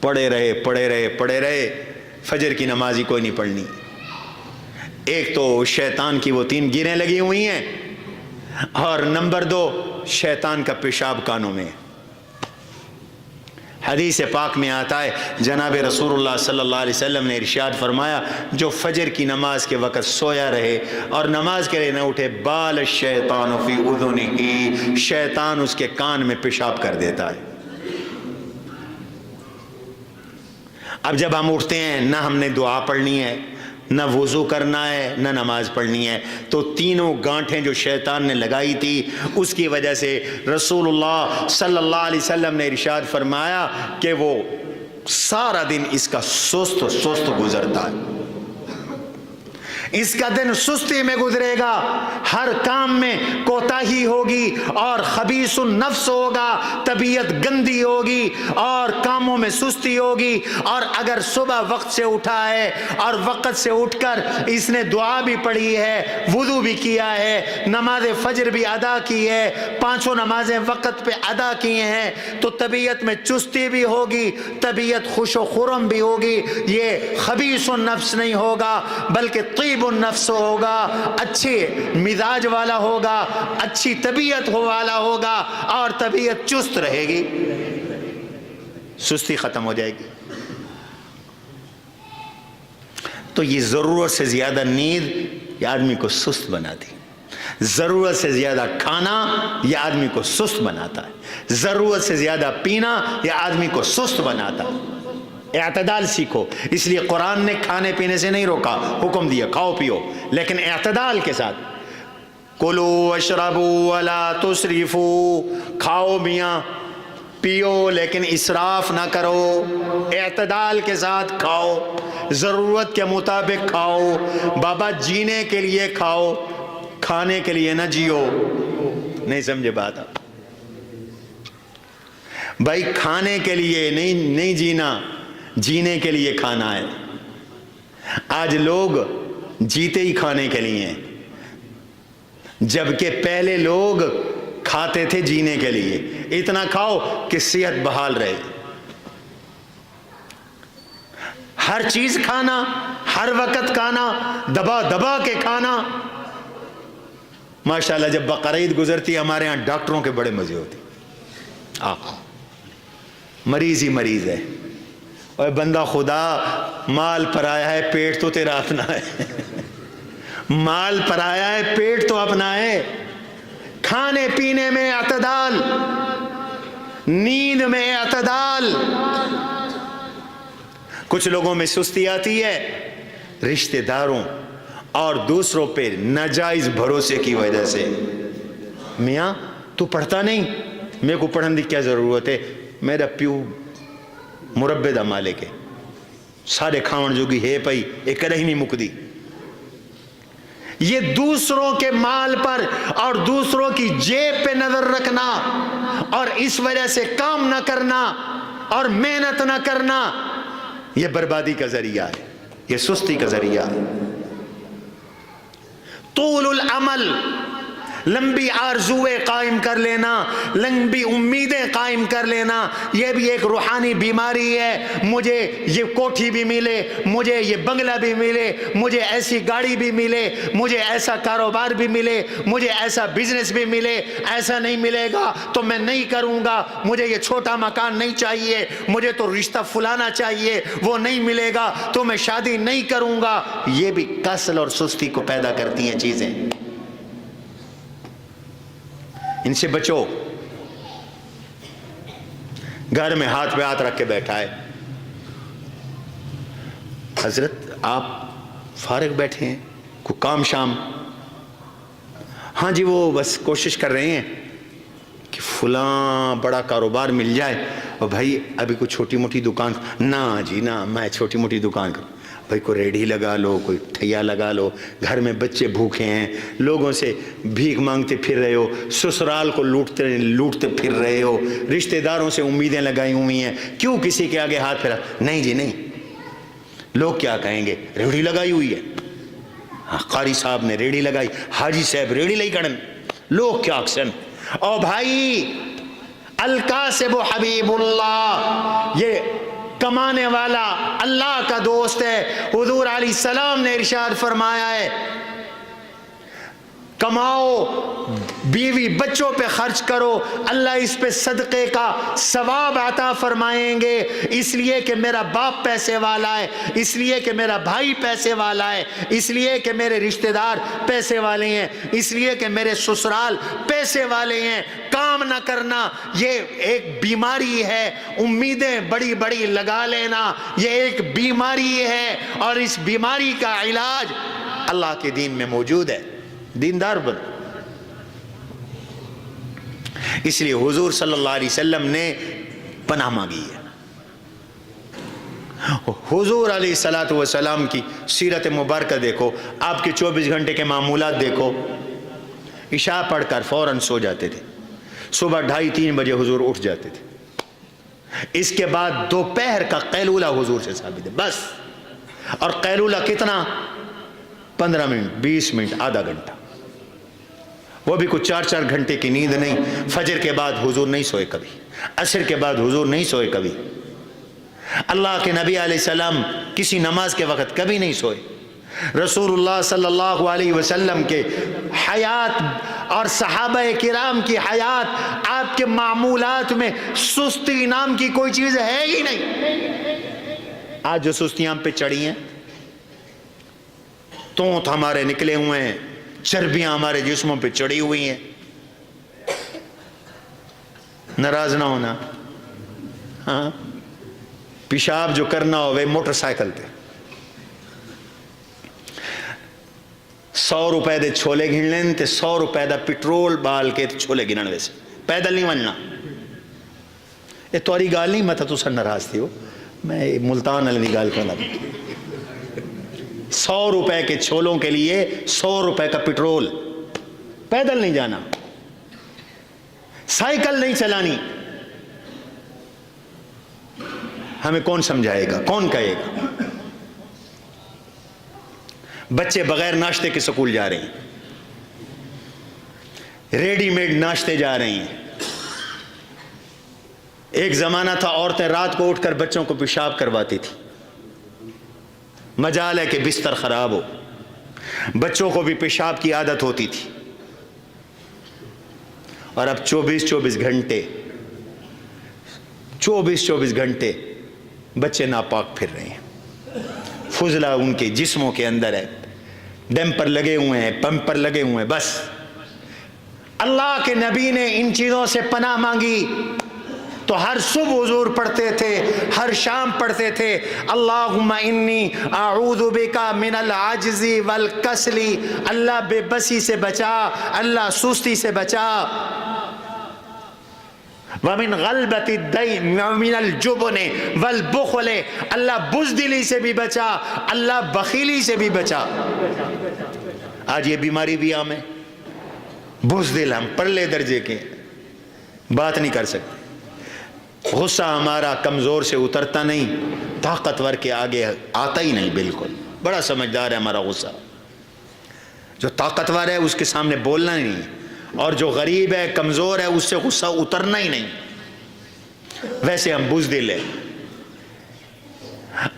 Speaker 1: پڑے رہے فجر کی نماز ہی کوئی نہیں پڑھنی. ایک تو شیطان کی وہ 3 گیریں لگی ہوئی ہیں، اور نمبر 2 شیطان کا پیشاب کانوں میں. حدیث پاک میں آتا ہے جناب رسول اللہ صلی اللہ علیہ وسلم نے ارشاد فرمایا، جو فجر کی نماز کے وقت سویا رہے اور نماز کے لیے نہ اٹھے، بال الشیطان فی اذنہ، شیطان اس کے کان میں پیشاب کر دیتا ہے. اب جب ہم اٹھتے ہیں، نہ ہم نے دعا پڑھنی ہے، نہ وضو کرنا ہے، نہ نماز پڑھنی ہے، تو تینوں گانٹھیں جو شیطان نے لگائی تھی، اس کی وجہ سے رسول اللہ صلی اللہ علیہ وسلم نے ارشاد فرمایا کہ وہ سارا دن اس کا سست گزرتا ہے. اس کا دن سستی میں گزرے گا، ہر کام میں کوتاہی ہوگی اور خبیث النفس ہوگا، طبیعت گندی ہوگی اور کاموں میں سستی ہوگی. اور اگر صبح وقت سے اٹھا ہے اور وقت سے اٹھ کر اس نے دعا بھی پڑھی ہے، وضو بھی کیا ہے، نماز فجر بھی ادا کی ہے، 5 نمازیں وقت پہ ادا کی ہیں، تو طبیعت میں چستی بھی ہوگی، طبیعت خوش و خرم بھی ہوگی. یہ خبیث النفس نہیں ہوگا بلکہ طیب النفس ہوگا، اچھے مزاج والا ہوگا، اچھی طبیعت والا ہوگا اور طبیعت چست رہے گی، سستی ختم ہو جائے گی. تو یہ ضرورت سے زیادہ نیند یہ آدمی کو سست بناتی، ضرورت سے زیادہ کھانا یہ آدمی کو سست بناتا ہے، ضرورت سے زیادہ پینا یہ آدمی کو سست بناتا ہے. اعتدال سیکھو. اس لیے قرآن نے کھانے پینے سے نہیں روکا، حکم دیا کھاؤ پیو، لیکن اعتدال کے ساتھ. کلو واشربوا ولا تسرفوا، کھاؤ میاں پیو لیکن اسراف نہ کرو، اعتدال کے ساتھ کھاؤ، ضرورت کے مطابق کھاؤ. بابا جینے کے لیے کھاؤ، کھانے کے لیے نہ جیو. نہیں سمجھے بات آپ؟ بھائی کھانے کے لیے نہیں جینا، جینے کے لیے کھانا ہے. آج لوگ جیتے ہی کھانے کے لیے ہیں، جبکہ پہلے لوگ کھاتے تھے جینے کے لیے. اتنا کھاؤ کہ صحت بحال رہے. ہر چیز کھانا، ہر وقت کھانا، دبا دبا کے کھانا. ماشاءاللہ جب بقرعید گزرتی ہمارے ہاں ڈاکٹروں کے بڑے مزے ہوتے. مریض ہی مریض ہے، اور بندہ خدا مال پر آیا ہے، پیٹ تو تیرا اپنا ہے. مال پر آیا ہے، پیٹ تو اپنا ہے. کھانے پینے میں اعتدال، نیند میں اعتدال. کچھ لوگوں میں سستی آتی ہے رشتہ داروں اور دوسروں پہ ناجائز بھروسے کی وجہ سے. میاں تو پڑھتا نہیں، میرے کو پڑھنے کی کیا ضرورت ہے، میرا پیو مربے دا مالک ہے، سارے کھاون جوگی ہے پئی، ایک کدی ہی نہیں مکدی. یہ دوسروں کے مال پر اور دوسروں کی جیب پہ نظر رکھنا اور اس وجہ سے کام نہ کرنا اور محنت نہ کرنا، یہ بربادی کا ذریعہ ہے، یہ سستی کا ذریعہ ہے. طول العمل، لمبی آرزویں قائم کر لینا، لمبی امیدیں قائم کر لینا، یہ بھی ایک روحانی بیماری ہے. مجھے یہ کوٹھی بھی ملے، مجھے یہ بنگلہ بھی ملے، مجھے ایسی گاڑی بھی ملے، مجھے ایسا کاروبار بھی ملے، مجھے ایسا بزنس بھی ملے. ایسا نہیں ملے گا تو میں نہیں کروں گا. مجھے یہ چھوٹا مکان نہیں چاہیے، مجھے تو رشتہ فلانا چاہیے، وہ نہیں ملے گا تو میں شادی نہیں کروں گا. یہ بھی کسل اور سستی کو پیدا کرتی ہیں چیزیں. ان سے بچو. گھر میں ہاتھ پہ ہاتھ رکھ کے بیٹھا ہے، حضرت آپ فارغ بیٹھے ہیں، کوئی کام شام؟ ہاں جی وہ بس کوشش کر رہے ہیں کہ فلاں بڑا کاروبار مل جائے. اور بھائی ابھی کوئی چھوٹی موٹی دکان؟ نہ جی نہ، میں چھوٹی موٹی دکان کروں. بھائی کوئی ریڑھی لگا لو، کوئی ٹھیا لگا لو. گھر میں بچے بھوکے ہیں، لوگوں سے بھیک مانگتے پھر رہے ہو، سسرال کو لوٹتے پھر رہے ہو، رشتہ داروں سے امیدیں لگائی ہوئی ہیں، کیوں کسی کے آگے ہاتھ پھیلا؟ نہیں جی نہیں، لوگ کیا کہیں گے، ریڑھی لگائی ہوئی ہے. قاری صاحب نے ریڑھی لگائی، حاجی صاحب ریڑھی لئی کڑن، لوگ کیا اکسن. او بھائی القاسب حبیب اللہ، یہ کمانے والا اللہ کا دوست ہے۔ حضور علیہ السلام نے ارشاد فرمایا ہے کماؤ، بیوی بچوں پہ خرچ کرو، اللہ اس پہ صدقے کا ثواب عطا فرمائیں گے، اس لیے کہ میرا باپ پیسے والا ہے، اس لیے کہ میرا بھائی پیسے والا ہے، اس لیے کہ میرے رشتہ دار پیسے والے ہیں، اس لیے کہ میرے سسرال پیسے والے ہیں۔ کام نہ کرنا یہ ایک بیماری ہے، امیدیں بڑی بڑی لگا لینا یہ ایک بیماری ہے، اور اس بیماری کا علاج اللہ کے دین میں موجود ہے۔ دیندار بن، اس لیے حضور صلی اللہ علیہ وسلم نے پناہ مانگی ہے۔ حضور علیہ الصلوۃ والسلام کی سیرت مبارکہ دیکھو، آپ کے 24 گھنٹے کے معمولات دیکھو، عشاء پڑھ کر فوراً سو جاتے تھے، صبح 2:30-3 بجے حضور اٹھ جاتے تھے، اس کے بعد دوپہر کا قیلولہ حضور سے ثابت ہے بس۔ اور قیلولہ کتنا؟ 15 منٹ، 20 منٹ، آدھا گھنٹہ، وہ بھی کچھ 4-4 گھنٹے کی نیند نہیں۔ فجر کے بعد حضور نہیں سوئے کبھی، عصر کے بعد حضور نہیں سوئے کبھی، اللہ کے نبی علیہ السلام کسی نماز کے وقت کبھی نہیں سوئے۔ رسول اللہ صلی اللہ علیہ وسلم کے حیات اور صحابہ کرام کی حیات، آپ کے معمولات میں سستی نام کی کوئی چیز ہے ہی نہیں۔ آج جو سستیاں ہم پہ چڑھی ہیں، تونت ہمارے نکلے ہوئے ہیں، چربیاں ہمارے جسموں پہ چڑھی ہوئی ہیں، ناراض نہ ہونا، ہاں پیشاب جو کرنا ہوئے موٹر سائیکل پہ 100 روپے دے چھولے گھن لین تے 100 روپے دا پیٹرول بال کے چھولے گھنن ویسے پیدل نہیں وننا۔ یہ توری گال نہیں، مت تو سر ناراض تھی ہو، میں ملتان علی گال کرنا، 100 روپے کے چھولوں کے لیے 100 روپے کا پیٹرول، پیدل نہیں جانا، سائیکل نہیں چلانی۔ ہمیں کون سمجھائے گا، کون کہے گا؟ بچے بغیر ناشتے کے سکول جا رہے ہیں، ریڈی میڈ ناشتے جا رہے ہیں۔ ایک زمانہ تھا عورتیں رات کو اٹھ کر بچوں کو پیشاب کرواتی تھی، مجال ہے کہ بستر خراب ہو، بچوں کو بھی پیشاب کی عادت ہوتی تھی، اور اب 24 گھنٹے بچے ناپاک پھر رہے ہیں، فضلہ ان کے جسموں کے اندر ہے، ڈیمپر لگے ہوئے ہیں، پمپر لگے ہوئے ہیں، بس۔ اللہ کے نبی نے ان چیزوں سے پناہ مانگی تو ہر صبح حضور پڑھتے تھے، ہر شام پڑھتے تھے، اللہم انی اعوذ بکا من العجز والکسل، اللہ بے بسی سے بچا، اللہ سستی سے بچا، ومن غلبۃ الدین ومن الجبن والبخل، اللہ بزدلی سے بھی بچا، اللہ بخیلی سے بھی بچا۔ آج یہ بیماری بھی عام ہے، بزدل، ہم پرلے درجے کے، بات نہیں کر سکتے، غصہ ہمارا کمزور سے اترتا نہیں، طاقتور کے آگے آتا ہی نہیں، بالکل بڑا سمجھدار ہے ہمارا غصہ، جو طاقتور ہے اس کے سامنے بولنا ہی نہیں، اور جو غریب ہے کمزور ہے اس سے غصہ اترنا ہی نہیں، ویسے ہم بزدل ہیں۔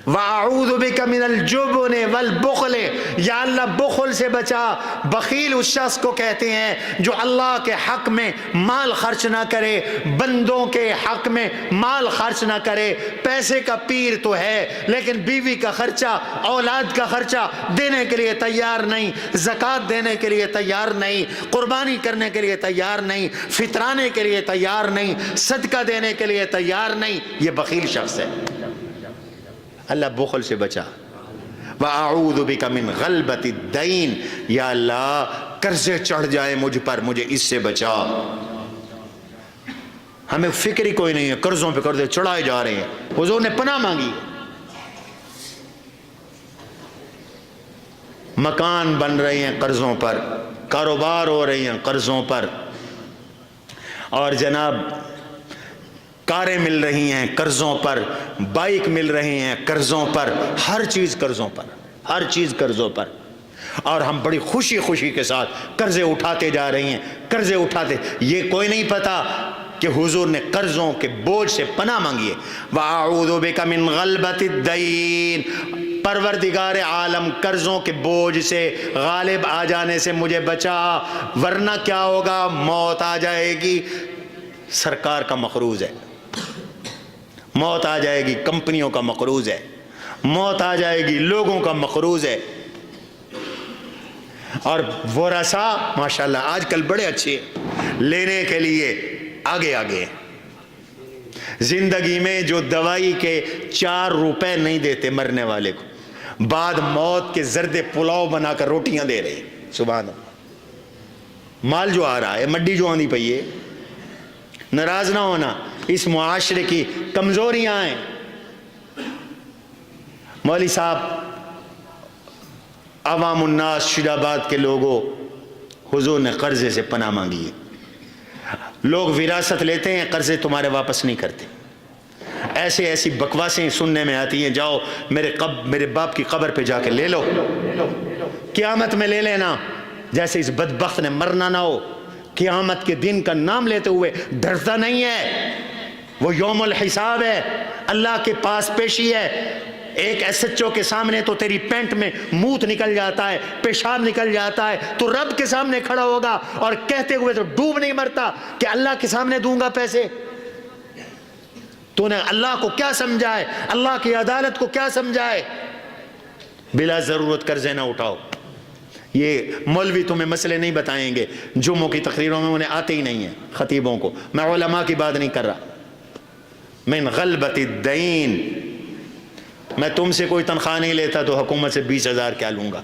Speaker 1: وَأَعُوذُ بِكَ مِنَ الْجُبْنِ وَالْبُخْلِ، یا اللہ بخل سے بچا۔ بخیل اس شخص کو کہتے ہیں جو اللہ کے حق میں مال خرچ نہ کرے، بندوں کے حق میں مال خرچ نہ کرے، پیسے کا پیر تو ہے لیکن بیوی کا خرچہ، اولاد کا خرچہ دینے کے لیے تیار نہیں، زکوٰۃ دینے کے لیے تیار نہیں، قربانی کرنے کے لیے تیار نہیں، فطرانے کے لیے تیار نہیں، صدقہ دینے کے لیے تیار نہیں، یہ بخیل شخص ہے۔ اللہ بخل سے بچا۔ وَأَعُوذُ بِكَ مِنْ غَلْبَةِ الدَّيْنِ، یا اللہ قرضے چڑھ جائے مجھ پر، مجھے اس سے بچا۔ ہمیں فکر ہی کوئی نہیں ہے، قرضوں پہ قرضے چڑھائے جا رہے ہیں، حضور نے پناہ مانگی۔ مکان بن رہے ہیں قرضوں پر، کاروبار ہو رہے ہیں قرضوں پر، اور جناب کاریں مل رہی ہیں قرضوں پر، بائک مل رہے ہیں قرضوں پر، ہر چیز قرضوں پر، ہر چیز قرضوں پر، اور ہم بڑی خوشی خوشی کے ساتھ قرضے اٹھاتے جا رہے ہیں، قرضے اٹھاتے۔ یہ کوئی نہیں پتا کہ حضور نے قرضوں کے بوجھ سے پناہ مانگی ہے. وَأَعُوذُ بِكَ مِنْ غَلْبَةِ الدَّيْنِ، پروردگار عالم قرضوں کے بوجھ سے غالب آ جانے سے مجھے بچا، ورنہ کیا ہوگا، موت آ جائے گی. سرکار کا مقروض ہے، موت آ جائے گی، کمپنیوں کا مقروض ہے، موت آ جائے گی، لوگوں کا مقروض ہے. اور ورثاء ماشاءاللہ آج کل بڑے اچھے لینے کے لیے آگے آگے. زندگی میں جو دوائی کے 4 روپے نہیں دیتے مرنے والے کو، بعد موت کے زرد پلاؤ بنا کر روٹیاں دے رہے ہیں. سبحان اللہ. مال جو آ رہا ہے، مڈی جو آنی پئی ہے. ناراض نہ ہونا، اس معاشرے کی کمزوریاں ہیں. مولوی صاحب، عوام الناس شیرا آباد کے لوگوں، حضور نے قرضے سے پناہ مانگی ہے. لوگ وراثت لیتے ہیں، قرضے تمہارے واپس نہیں کرتے. ایسی بکواسیں سننے میں آتی ہیں، جاؤ میرے باپ کی قبر پہ جا کے لے لو، قیامت میں لے لینا. جیسے اس بدبخت نے مرنا نہ ہو، قیامت کے دن کا نام لیتے ہوئے ڈرتا نہیں ہے. وہ یوم الحساب ہے، اللہ کے پاس پیشی ہے. ایک ایس ایچ او کے سامنے تو تیری پینٹ میں موت نکل جاتا ہے، پیشاب نکل جاتا ہے، تو رب کے سامنے کھڑا ہوگا اور کہتے ہوئے تو ڈوب نہیں مرتا کہ اللہ کے سامنے دوں گا پیسے. تو نے اللہ کو کیا سمجھائے، اللہ کی عدالت کو کیا سمجھائے. بلا ضرورت قرضے نہ اٹھاؤ. یہ مولوی تمہیں مسئلے نہیں بتائیں گے، جمعوں کی تقریروں میں انہیں آتے ہی نہیں ہیں خطیبوں کو. میں علماء کی بات نہیں کر رہا. من غلبت الدین، میں تم سے کوئی تنخواہ نہیں لیتا تو حکومت سے 20,000 کیا لوں گا.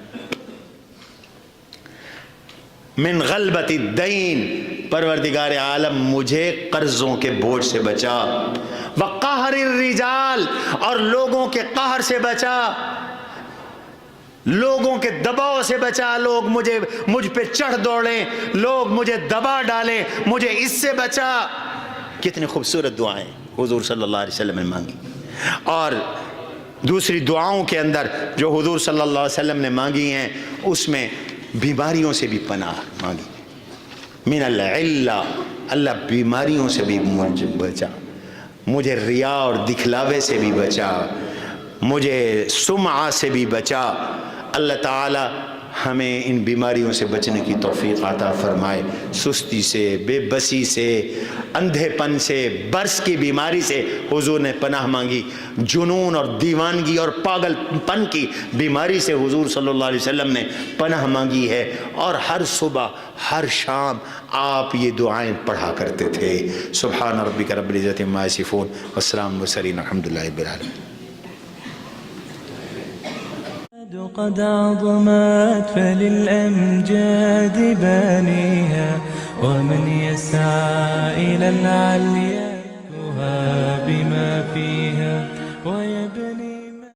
Speaker 1: من غلبت الدین، پروردگار عالم مجھے قرضوں کے بوجھ سے بچا. وقہر الرجال، اور لوگوں کے قہر سے بچا، لوگوں کے دباؤ سے بچا. لوگ مجھ پہ چڑھ دوڑیں، لوگ مجھے دبا ڈالیں، مجھے اس سے بچا. کتنی خوبصورت دعائیں حضور صلی اللہ علیہ وسلم نے مانگی. اور دوسری دعاؤں کے اندر جو حضور صلی اللہ علیہ وسلم نے مانگی ہیں، اس میں بیماریوں سے بھی پناہ مانگی. من العلہ، اللہ بیماریوں سے بھی مجھے بچا، مجھے ریا اور دکھلاوے سے بھی بچا، مجھے سمعہ سے بھی بچا. اللہ تعالی ہمیں ان بیماریوں سے بچنے کی توفیق عطا فرمائے. سستی سے، بے بسی سے، اندھے پن سے، برس کی بیماری سے حضور نے پناہ مانگی. جنون اور دیوانگی اور پاگل پن کی بیماری سے حضور صلی اللہ علیہ وسلم نے پناہ مانگی ہے. اور ہر صبح ہر شام آپ یہ دعائیں پڑھا کرتے تھے. سبحان ربک رب العزت عما یصفون والسلام علی المرسلین الحمد للہ رب العالمین.
Speaker 2: قد عظمت فللأمجاد بانيها، ومن يسعى إلى العليا بما فيها